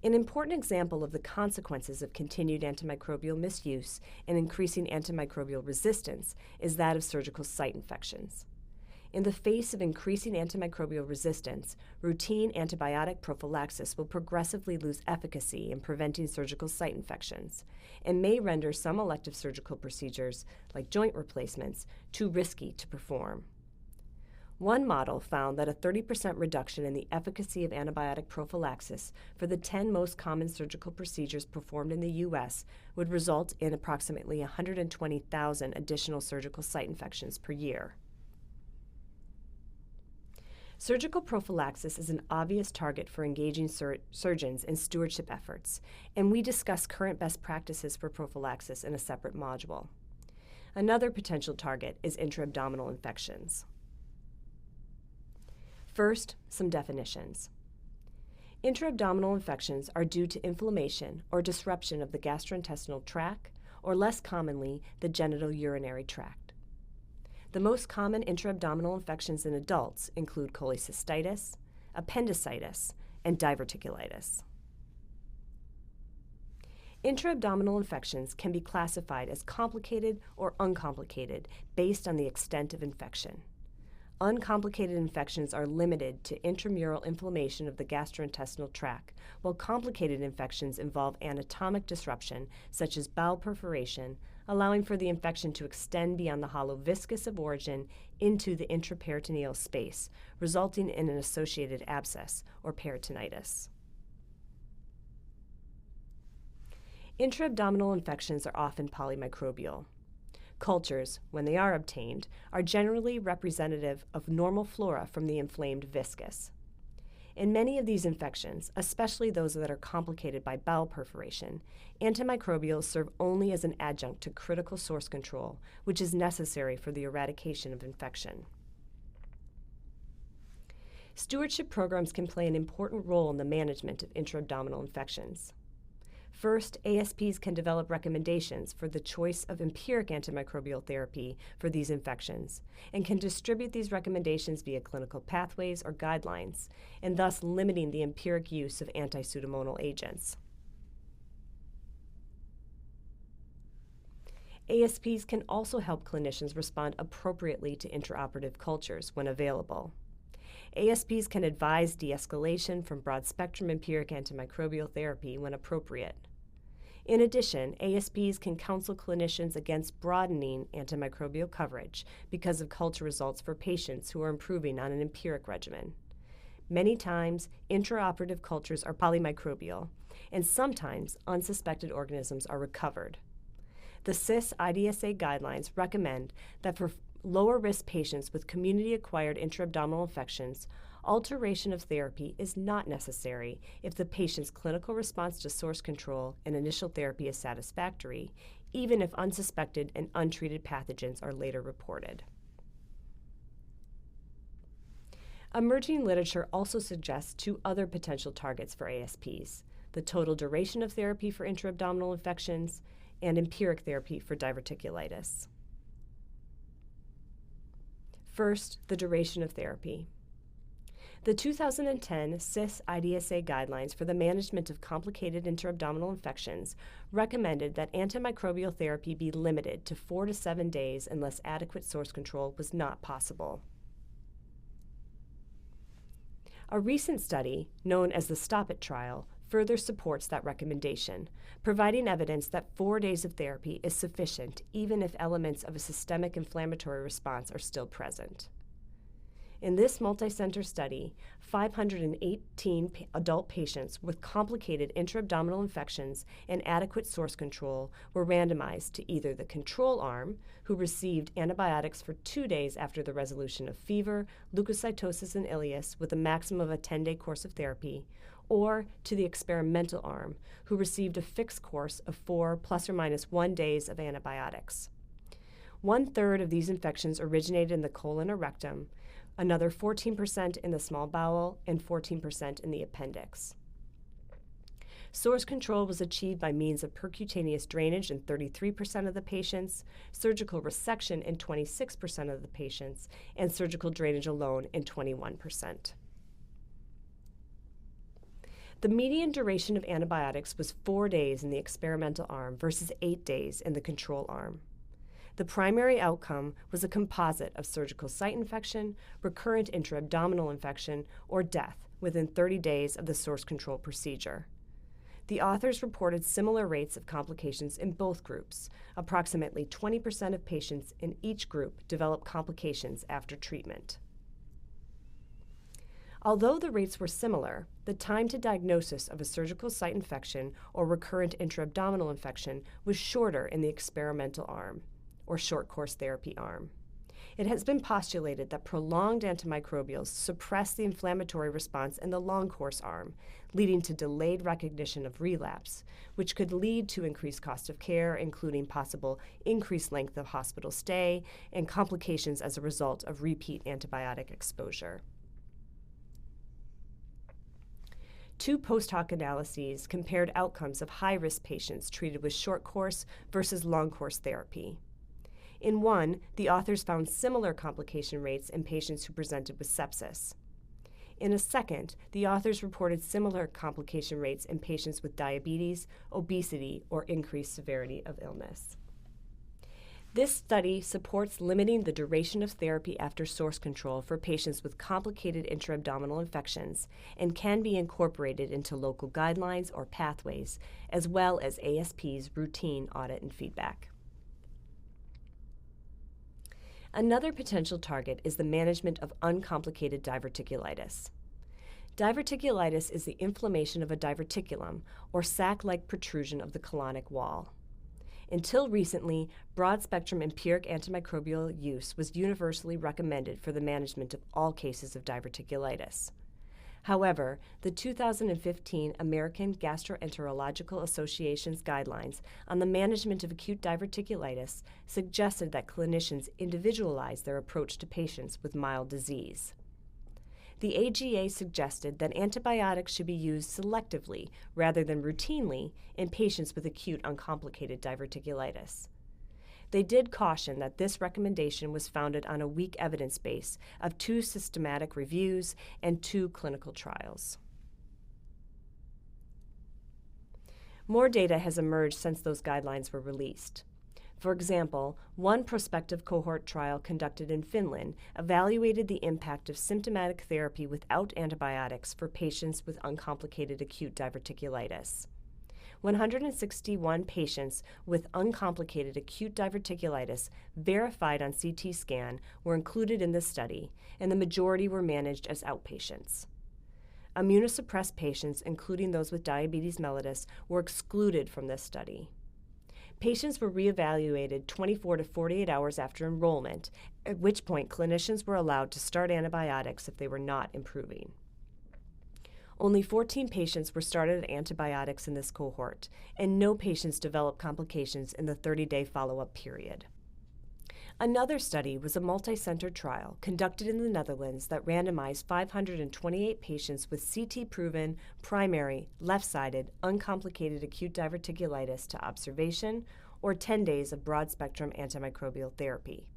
An important example of the consequences of continued antimicrobial misuse and increasing antimicrobial resistance is that of surgical site infections. In the face of increasing antimicrobial resistance, routine antibiotic prophylaxis will progressively lose efficacy in preventing surgical site infections and may render some elective surgical procedures, like joint replacements, too risky to perform. One model found that a 30% reduction in the efficacy of antibiotic prophylaxis for the 10 most common surgical procedures performed in the U.S. would result in approximately 120,000 additional surgical site infections per year. Surgical prophylaxis is an obvious target for engaging surgeons in stewardship efforts, and we discuss current best practices for prophylaxis in a separate module. Another potential target is intra-abdominal infections. First, some definitions. Intra-abdominal infections are due to inflammation or disruption of the gastrointestinal tract, or less commonly, the genitourinary tract. The most common intra-abdominal infections in adults include cholecystitis, appendicitis, and diverticulitis. Intra-abdominal infections can be classified as complicated or uncomplicated based on the extent of infection. Uncomplicated infections are limited to intramural inflammation of the gastrointestinal tract, while complicated infections involve anatomic disruption, such as bowel perforation, allowing for the infection to extend beyond the hollow viscus of origin into the intraperitoneal space, resulting in an associated abscess or peritonitis. Intra-abdominal infections are often polymicrobial. Cultures, when they are obtained, are generally representative of normal flora from the inflamed viscus. In many of these infections, especially those that are complicated by bowel perforation, antimicrobials serve only as an adjunct to critical source control, which is necessary for the eradication of infection. Stewardship programs can play an important role in the management of intra-abdominal infections. First, ASPs can develop recommendations for the choice of empiric antimicrobial therapy for these infections and can distribute these recommendations via clinical pathways or guidelines, and thus limiting the empiric use of anti-pseudomonal agents. ASPs can also help clinicians respond appropriately to intraoperative cultures when available. ASPs can advise de-escalation from broad-spectrum empiric antimicrobial therapy when appropriate. In addition, ASPs can counsel clinicians against broadening antimicrobial coverage because of culture results for patients who are improving on an empiric regimen. Many times, intraoperative cultures are polymicrobial, and sometimes unsuspected organisms are recovered. The CIS-IDSA guidelines recommend that for lower-risk patients with community-acquired intra-abdominal infections, alteration of therapy is not necessary if the patient's clinical response to source control and initial therapy is satisfactory, even if unsuspected and untreated pathogens are later reported. Emerging literature also suggests two other potential targets for ASPs: the total duration of therapy for intra-abdominal infections and empiric therapy for diverticulitis. First, the duration of therapy. The 2010 CIS-IDSA guidelines for the management of complicated intra-abdominal infections recommended that antimicrobial therapy be limited to 4 to 7 days unless adequate source control was not possible. A recent study, known as the Stop It trial, further supports that recommendation, providing evidence that 4 days of therapy is sufficient even if elements of a systemic inflammatory response are still present. In this multi-center study, 518 adult patients with complicated intra-abdominal infections and adequate source control were randomized to either the control arm, who received antibiotics for 2 days after the resolution of fever, leukocytosis, and ileus with a maximum of a 10-day course of therapy, or to the experimental arm, who received a fixed course of 4 plus or minus 1 days of antibiotics. 1/3 of these infections originated in the colon or rectum, another 14% in the small bowel, and 14% in the appendix. Source control was achieved by means of percutaneous drainage in 33% of the patients, surgical resection in 26% of the patients, and surgical drainage alone in 21%. The median duration of antibiotics was 4 days in the experimental arm versus 8 days in the control arm. The primary outcome was a composite of surgical site infection, recurrent intra-abdominal infection, or death within 30 days of the source control procedure. The authors reported similar rates of complications in both groups. Approximately 20% of patients in each group developed complications after treatment. Although the rates were similar, the time to diagnosis of a surgical site infection or recurrent intra-abdominal infection was shorter in the experimental arm, or short course therapy arm. It has been postulated that prolonged antimicrobials suppress the inflammatory response in the long course arm, leading to delayed recognition of relapse, which could lead to increased cost of care, including possible increased length of hospital stay and complications as a result of repeat antibiotic exposure. 2 post-hoc analyses compared outcomes of high-risk patients treated with short course versus long course therapy. In one, the authors found similar complication rates in patients who presented with sepsis. In a second, the authors reported similar complication rates in patients with diabetes, obesity, or increased severity of illness. This study supports limiting the duration of therapy after source control for patients with complicated intra-abdominal infections and can be incorporated into local guidelines or pathways, as well as ASP's routine audit and feedback. Another potential target is the management of uncomplicated diverticulitis. Diverticulitis is the inflammation of a diverticulum, or sac-like protrusion of the colonic wall. Until recently, broad-spectrum empiric antimicrobial use was universally recommended for the management of all cases of diverticulitis. However, the 2015 American Gastroenterological Association's guidelines on the management of acute diverticulitis suggested that clinicians individualize their approach to patients with mild disease. The AGA suggested that antibiotics should be used selectively rather than routinely in patients with acute uncomplicated diverticulitis. They did caution that this recommendation was founded on a weak evidence base of 2 systematic reviews and 2 clinical trials. More data has emerged since those guidelines were released. For example, one prospective cohort trial conducted in Finland evaluated the impact of symptomatic therapy without antibiotics for patients with uncomplicated acute diverticulitis. 161 patients with uncomplicated acute diverticulitis verified on CT scan were included in this study, and the majority were managed as outpatients. Immunosuppressed patients, including those with diabetes mellitus, were excluded from this study. Patients were reevaluated 24 to 48 hours after enrollment, at which point clinicians were allowed to start antibiotics if they were not improving. Only 14 patients were started antibiotics in this cohort, and no patients developed complications in the 30-day follow-up period. Another study was a multi-center trial conducted in the Netherlands that randomized 528 patients with CT-proven, primary, left-sided, uncomplicated acute diverticulitis to observation, or 10 days of broad-spectrum antimicrobial therapy.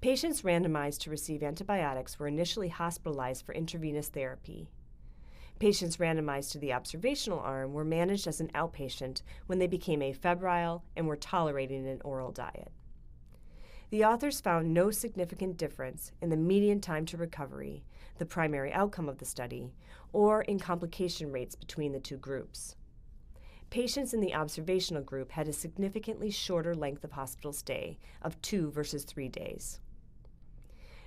Patients randomized to receive antibiotics were initially hospitalized for intravenous therapy. Patients randomized to the observational arm were managed as an outpatient when they became afebrile and were tolerating an oral diet. The authors found no significant difference in the median time to recovery, the primary outcome of the study, or in complication rates between the 2 groups. Patients in the observational group had a significantly shorter length of hospital stay of 2 versus 3 days.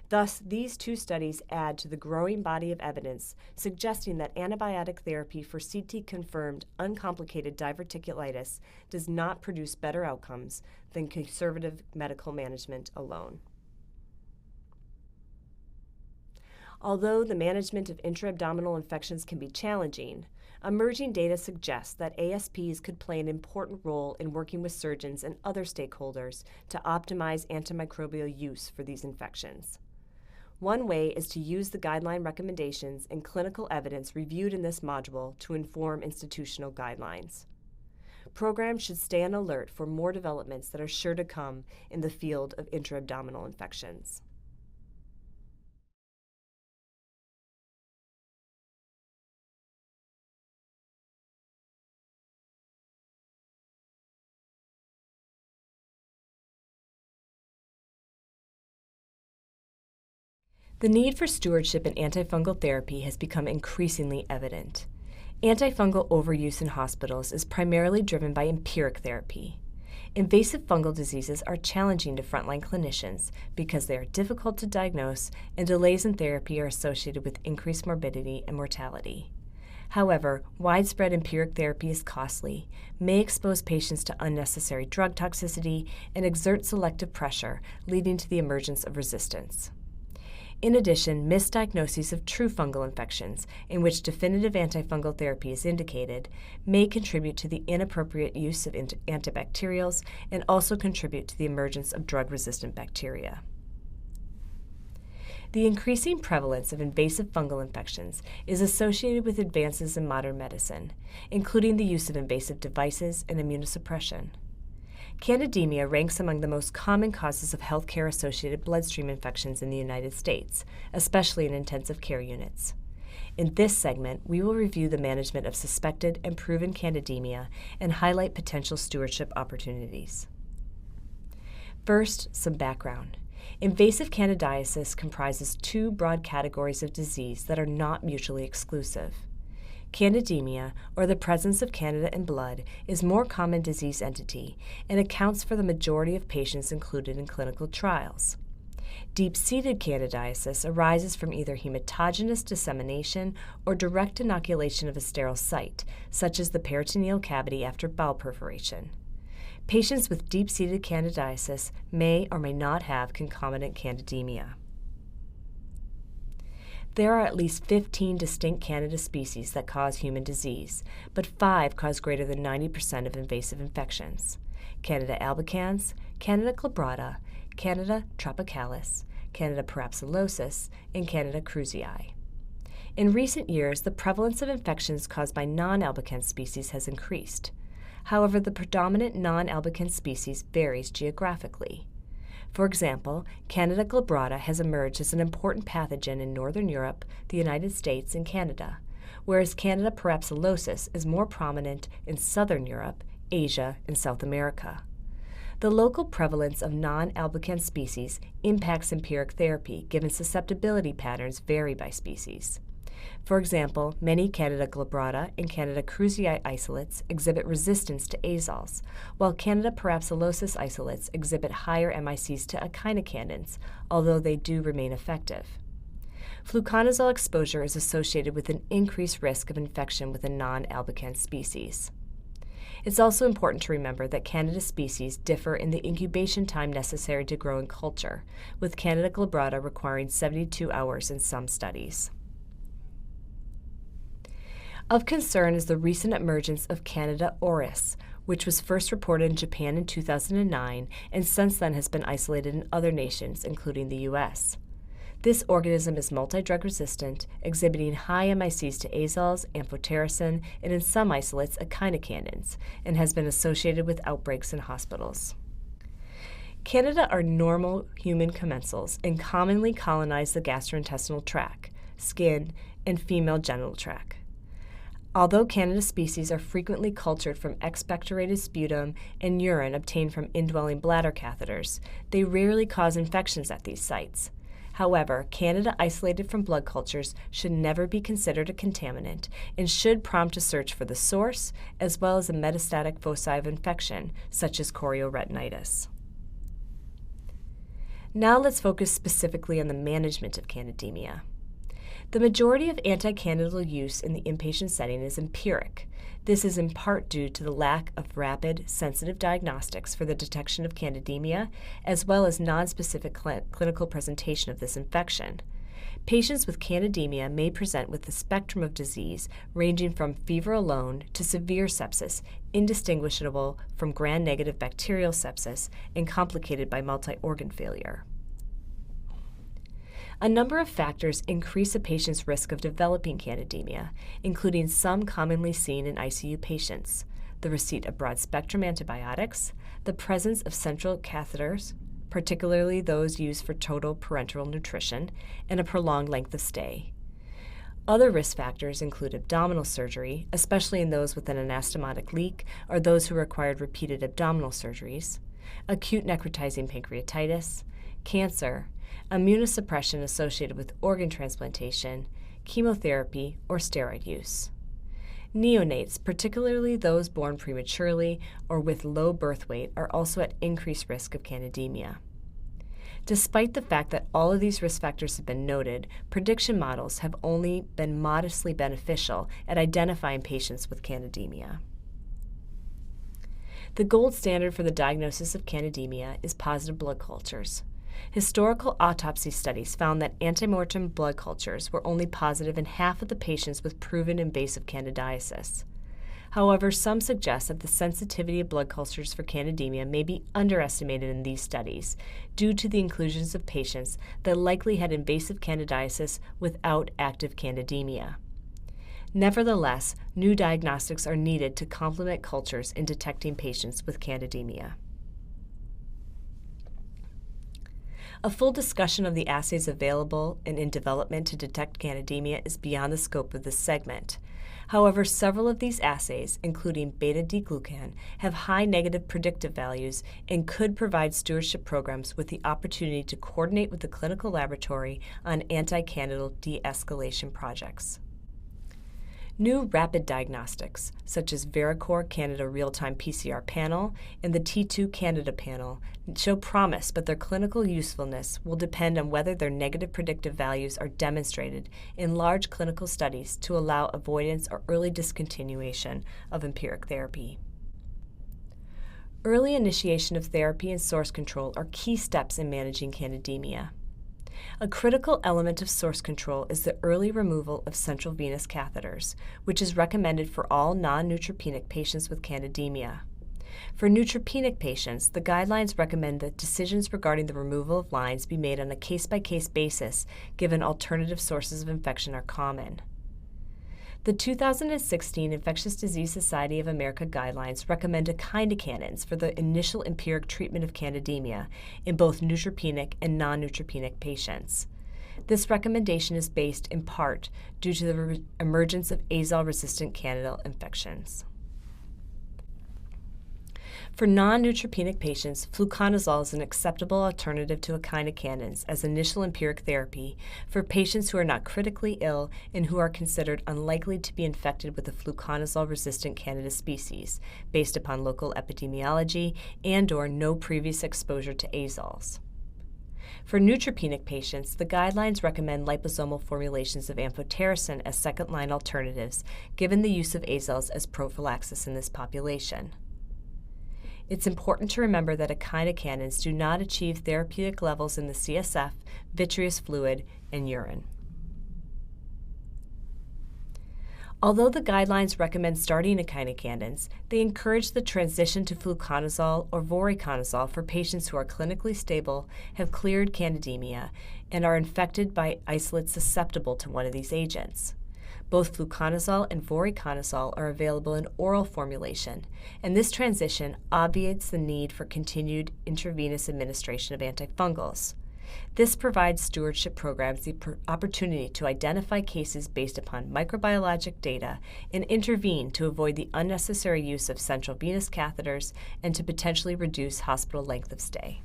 Thus, these 2 studies add to the growing body of evidence suggesting that antibiotic therapy for CT-confirmed uncomplicated diverticulitis does not produce better outcomes than conservative medical management alone. Although the management of intra-abdominal infections can be challenging, emerging data suggests that ASPs could play an important role in working with surgeons and other stakeholders to optimize antimicrobial use for these infections. One way is to use the guideline recommendations and clinical evidence reviewed in this module to inform institutional guidelines. Programs should stay on alert for more developments that are sure to come in the field of intra-abdominal infections. The need for stewardship in antifungal therapy has become increasingly evident. Antifungal overuse in hospitals is primarily driven by empiric therapy. Invasive fungal diseases are challenging to frontline clinicians because they are difficult to diagnose, and delays in therapy are associated with increased morbidity and mortality. However, widespread empiric therapy is costly, may expose patients to unnecessary drug toxicity, and exert selective pressure, leading to the emergence of resistance. In addition, misdiagnoses of true fungal infections, in which definitive antifungal therapy is indicated, may contribute to the inappropriate use of antibacterials and also contribute to the emergence of drug-resistant bacteria. The increasing prevalence of invasive fungal infections is associated with advances in modern medicine, including the use of invasive devices and immunosuppression. Candidemia ranks among the most common causes of healthcare-associated bloodstream infections in the United States, especially in intensive care units. In this segment, we will review the management of suspected and proven candidemia and highlight potential stewardship opportunities. First, some background. Invasive candidiasis comprises two broad categories of disease that are not mutually exclusive. Candidemia, or the presence of Candida in blood, is a more common disease entity and accounts for the majority of patients included in clinical trials. Deep-seated candidiasis arises from either hematogenous dissemination or direct inoculation of a sterile site, such as the peritoneal cavity after bowel perforation. Patients with deep-seated candidiasis may or may not have concomitant candidemia. There are at least 15 distinct Candida species that cause human disease, but 5 cause greater than 90% of invasive infections: Candida albicans, Candida glabrata, Candida tropicalis, Candida parapsilosis, and Candida krusei. In recent years, the prevalence of infections caused by non-albicans species has increased. However, the predominant non-albicans species varies geographically. For example, Candida glabrata has emerged as an important pathogen in Northern Europe, the United States, and Canada, whereas Candida parapsilosis is more prominent in Southern Europe, Asia, and South America. The local prevalence of non-albicans species impacts empiric therapy, given susceptibility patterns vary by species. For example, many Candida glabrata and Candida krusei isolates exhibit resistance to azoles, while Candida parapsilosis isolates exhibit higher MICs to echinocandins, although they do remain effective. Fluconazole exposure is associated with an increased risk of infection with a non-albicans species. It's also important to remember that Candida species differ in the incubation time necessary to grow in culture, with Candida glabrata requiring 72 hours in some studies. Of concern is the recent emergence of Candida auris, which was first reported in Japan in 2009 and since then has been isolated in other nations, including the U.S. This organism is multi-drug resistant, exhibiting high MICs to azoles, amphotericin, and in some isolates echinocandins, and has been associated with outbreaks in hospitals. Candida are normal human commensals and commonly colonize the gastrointestinal tract, skin, and female genital tract. Although Candida species are frequently cultured from expectorated sputum and urine obtained from indwelling bladder catheters, they rarely cause infections at these sites. However, Candida isolated from blood cultures should never be considered a contaminant and should prompt a search for the source, as well as a metastatic foci of infection, such as chorioretinitis. Now let's focus specifically on the management of candidemia. The majority of anti-candidal use in the inpatient setting is empiric. This is in part due to the lack of rapid, sensitive diagnostics for the detection of candidemia, as well as nonspecific clinical presentation of this infection. Patients with candidemia may present with a spectrum of disease ranging from fever alone to severe sepsis, indistinguishable from gram-negative bacterial sepsis and complicated by multi-organ failure. A number of factors increase a patient's risk of developing candidemia, including some commonly seen in ICU patients: the receipt of broad-spectrum antibiotics, the presence of central catheters, particularly those used for total parenteral nutrition, and a prolonged length of stay. Other risk factors include abdominal surgery, especially in those with an anastomotic leak or those who required repeated abdominal surgeries, acute necrotizing pancreatitis, cancer, immunosuppression associated with organ transplantation, chemotherapy, or steroid use. Neonates, particularly those born prematurely or with low birth weight, are also at increased risk of candidemia. Despite the fact that all of these risk factors have been noted, prediction models have only been modestly beneficial at identifying patients with candidemia. The gold standard for the diagnosis of candidemia is positive blood cultures. Historical autopsy studies found that antemortem blood cultures were only positive in half of the patients with proven invasive candidiasis. However, some suggest that the sensitivity of blood cultures for candidemia may be underestimated in these studies due to the inclusions of patients that likely had invasive candidiasis without active candidemia. Nevertheless, new diagnostics are needed to complement cultures in detecting patients with candidemia. A full discussion of the assays available and in development to detect candidemia is beyond the scope of this segment. However, several of these assays, including beta-D-glucan, have high negative predictive values and could provide stewardship programs with the opportunity to coordinate with the clinical laboratory on anti-candidal de-escalation projects. New rapid diagnostics, such as Vericor Candida Real-Time PCR Panel and the T2 Candida Panel, show promise, but their clinical usefulness will depend on whether their negative predictive values are demonstrated in large clinical studies to allow avoidance or early discontinuation of empiric therapy. Early initiation of therapy and source control are key steps in managing candidemia. A critical element of source control is the early removal of central venous catheters, which is recommended for all non-neutropenic patients with candidemia. For neutropenic patients, the guidelines recommend that decisions regarding the removal of lines be made on a case-by-case basis, given alternative sources of infection are common. The 2016 Infectious Disease Society of America guidelines recommend echinocandins for the initial empiric treatment of candidemia in both neutropenic and non-neutropenic patients. This recommendation is based in part due to the emergence of azole-resistant candidal infections. For non-neutropenic patients, fluconazole is an acceptable alternative to echinocandins as initial empiric therapy for patients who are not critically ill and who are considered unlikely to be infected with a fluconazole-resistant Candida species, based upon local epidemiology and/or no previous exposure to azoles. For neutropenic patients, the guidelines recommend liposomal formulations of amphotericin as second-line alternatives, given the use of azoles as prophylaxis in this population. It's important to remember that echinocandins do not achieve therapeutic levels in the CSF, vitreous fluid, and urine. Although the guidelines recommend starting echinocandins, they encourage the transition to fluconazole or voriconazole for patients who are clinically stable, have cleared candidemia, and are infected by isolates susceptible to one of these agents. Both fluconazole and voriconazole are available in oral formulation, and this transition obviates the need for continued intravenous administration of antifungals. This provides stewardship programs the opportunity to identify cases based upon microbiologic data and intervene to avoid the unnecessary use of central venous catheters and to potentially reduce hospital length of stay.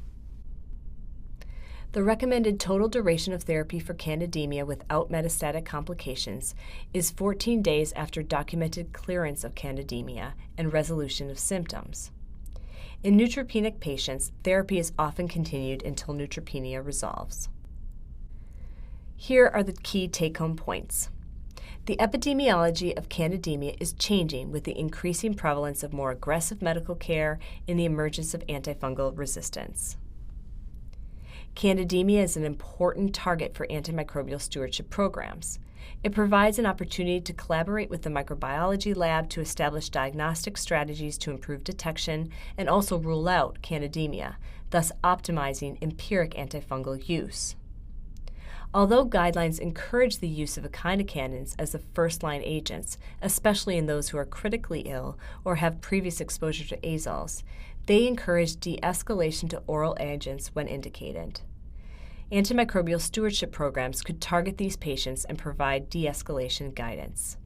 The recommended total duration of therapy for candidemia without metastatic complications is 14 days after documented clearance of candidemia and resolution of symptoms. In neutropenic patients, therapy is often continued until neutropenia resolves. Here are the key take-home points. The epidemiology of candidemia is changing with the increasing prevalence of more aggressive medical care and the emergence of antifungal resistance. Candidemia is an important target for antimicrobial stewardship programs. It provides an opportunity to collaborate with the microbiology lab to establish diagnostic strategies to improve detection and also rule out candidemia, thus optimizing empiric antifungal use. Although guidelines encourage the use of echinocandins as the first-line agents, especially in those who are critically ill or have previous exposure to azoles, they encourage de-escalation to oral agents when indicated. Antimicrobial stewardship programs could target these patients and provide de-escalation guidance.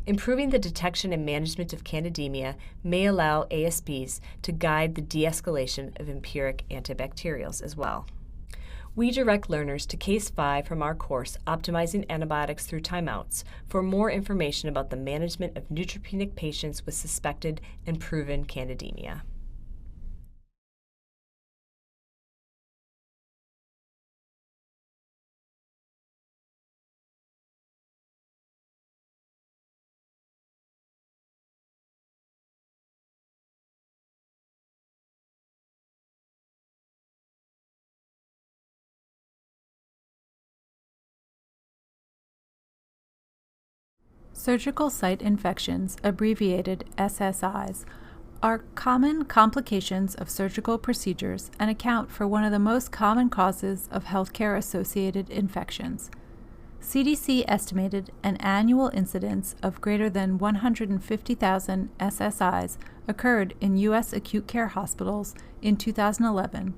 Improving the detection and management of candidemia may allow ASPs to guide the de-escalation of empiric antibacterials as well. We direct learners to Case 5 from our course, Optimizing Antibiotics Through Timeouts, for more information about the management of neutropenic patients with suspected and proven candidemia. Surgical site infections, abbreviated SSIs, are common complications of surgical procedures and account for one of the most common causes of healthcare-associated infections. CDC estimated an annual incidence of greater than 150,000 SSIs occurred in U.S. acute care hospitals in 2011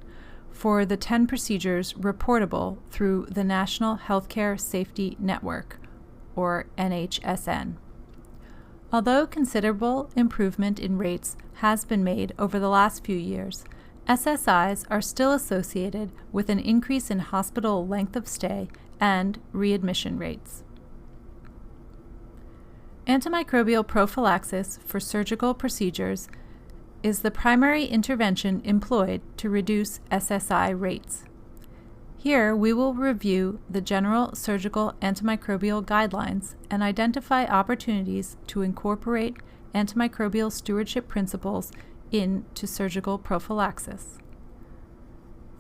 for the 10 procedures reportable through the National Healthcare Safety Network, or NHSN. Although considerable improvement in rates has been made over the last few years, SSIs are still associated with an increase in hospital length of stay and readmission rates. Antimicrobial prophylaxis for surgical procedures is the primary intervention employed to reduce SSI rates. Here, we will review the general surgical antimicrobial guidelines and identify opportunities to incorporate antimicrobial stewardship principles into surgical prophylaxis.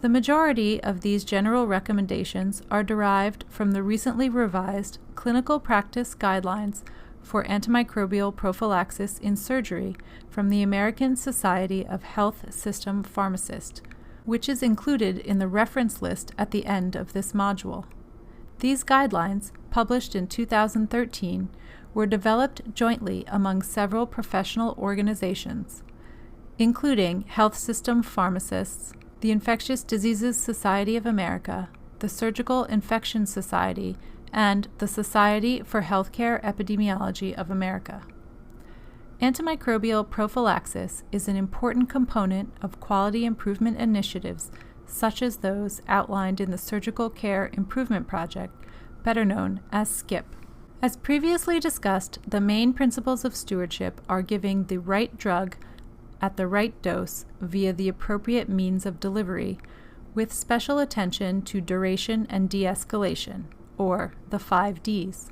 The majority of these general recommendations are derived from the recently revised Clinical Practice Guidelines for Antimicrobial Prophylaxis in Surgery from the American Society of Health System Pharmacists, which is included in the reference list at the end of this module. These guidelines, published in 2013, were developed jointly among several professional organizations, including Health System Pharmacists, the Infectious Diseases Society of America, the Surgical Infection Society, and the Society for Healthcare Epidemiology of America. Antimicrobial prophylaxis is an important component of quality improvement initiatives such as those outlined in the Surgical Care Improvement Project, better known as SCIP. As previously discussed, the main principles of stewardship are giving the right drug at the right dose via the appropriate means of delivery, with special attention to duration and de-escalation, or the 5 Ds.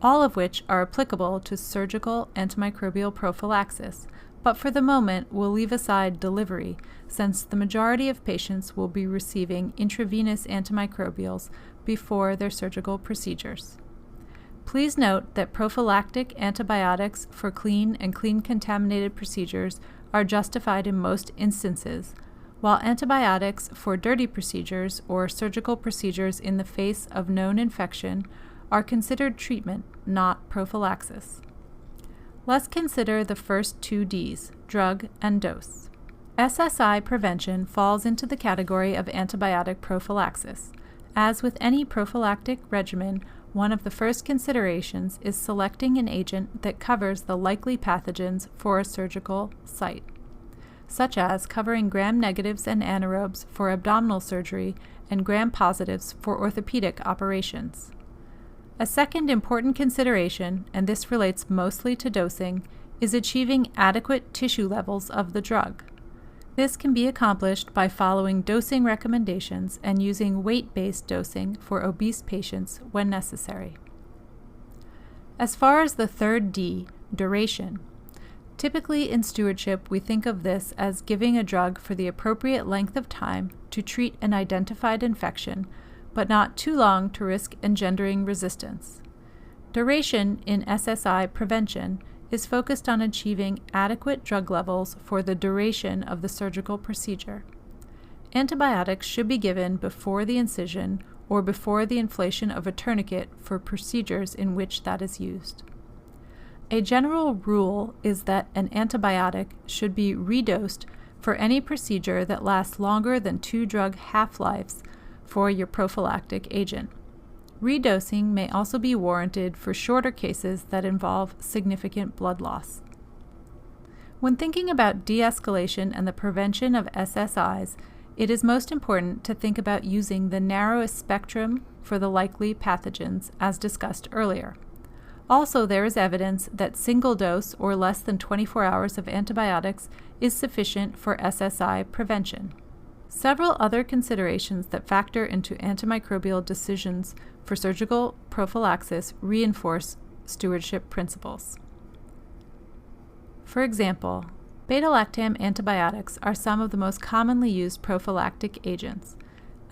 All of which are applicable to surgical antimicrobial prophylaxis, but for the moment we'll leave aside delivery, since the majority of patients will be receiving intravenous antimicrobials before their surgical procedures. Please note that prophylactic antibiotics for clean and clean-contaminated procedures are justified in most instances, while antibiotics for dirty procedures or surgical procedures in the face of known infection are considered treatment, not prophylaxis. Let's consider the first 2 Ds, drug and dose. SSI prevention falls into the category of antibiotic prophylaxis. As with any prophylactic regimen, one of the first considerations is selecting an agent that covers the likely pathogens for a surgical site, such as covering gram-negatives and anaerobes for abdominal surgery and gram-positives for orthopedic operations. A second important consideration, and this relates mostly to dosing, is achieving adequate tissue levels of the drug. This can be accomplished by following dosing recommendations and using weight-based dosing for obese patients when necessary. As far as the third D, duration, Typically in stewardship, we think of this as giving a drug for the appropriate length of time to treat an identified infection, but not too long to risk engendering resistance. Duration in SSI prevention is focused on achieving adequate drug levels for the duration of the surgical procedure. Antibiotics should be given before the incision or before the inflation of a tourniquet for procedures in which that is used. A general rule is that an antibiotic should be redosed for any procedure that lasts longer than 2 drug half-lives for your prophylactic agent. Redosing may also be warranted for shorter cases that involve significant blood loss. When thinking about de-escalation and the prevention of SSIs, it is most important to think about using the narrowest spectrum for the likely pathogens, as discussed earlier. Also, there is evidence that single dose or less than 24 hours of antibiotics is sufficient for SSI prevention. Several other considerations that factor into antimicrobial decisions for surgical prophylaxis reinforce stewardship principles. For example, beta-lactam antibiotics are some of the most commonly used prophylactic agents.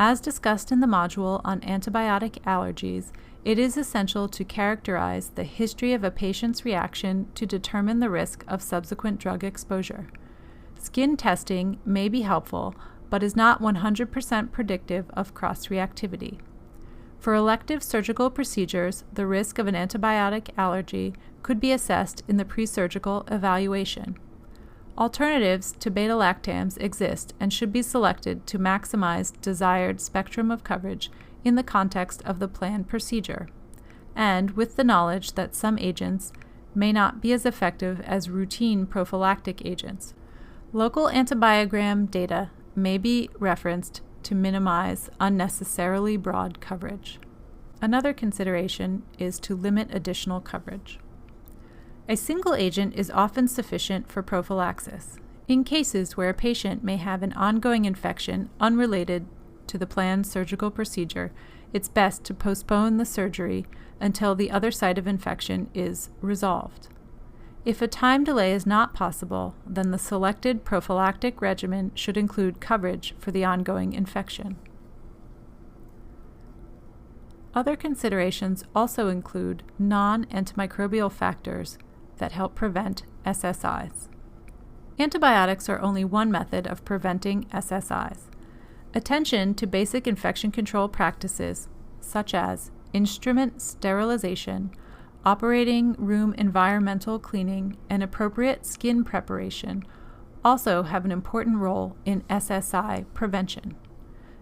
As discussed in the module on antibiotic allergies, it is essential to characterize the history of a patient's reaction to determine the risk of subsequent drug exposure. Skin testing may be helpful, but is not 100% predictive of cross-reactivity. For elective surgical procedures, the risk of an antibiotic allergy could be assessed in the pre-surgical evaluation. Alternatives to beta-lactams exist and should be selected to maximize desired spectrum of coverage in the context of the planned procedure, and with the knowledge that some agents may not be as effective as routine prophylactic agents. Local antibiogram data may be referenced to minimize unnecessarily broad coverage. Another consideration is to limit additional coverage. A single agent is often sufficient for prophylaxis. In cases where a patient may have an ongoing infection unrelated to the planned surgical procedure, it's best to postpone the surgery until the other site of infection is resolved. If a time delay is not possible, then the selected prophylactic regimen should include coverage for the ongoing infection. Other considerations also include non-antimicrobial factors that help prevent SSIs. Antibiotics are only one method of preventing SSIs. Attention to basic infection control practices, such as instrument sterilization, operating room environmental cleaning, and appropriate skin preparation, also have an important role in SSI prevention.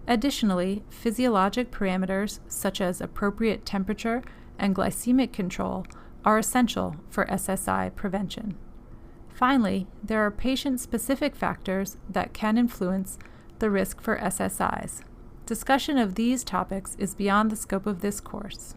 Additionally, physiologic parameters such as appropriate temperature and glycemic control are essential for SSI prevention. Finally, there are patient-specific factors that can influence the risk for SSIs. Discussion of these topics is beyond the scope of this course.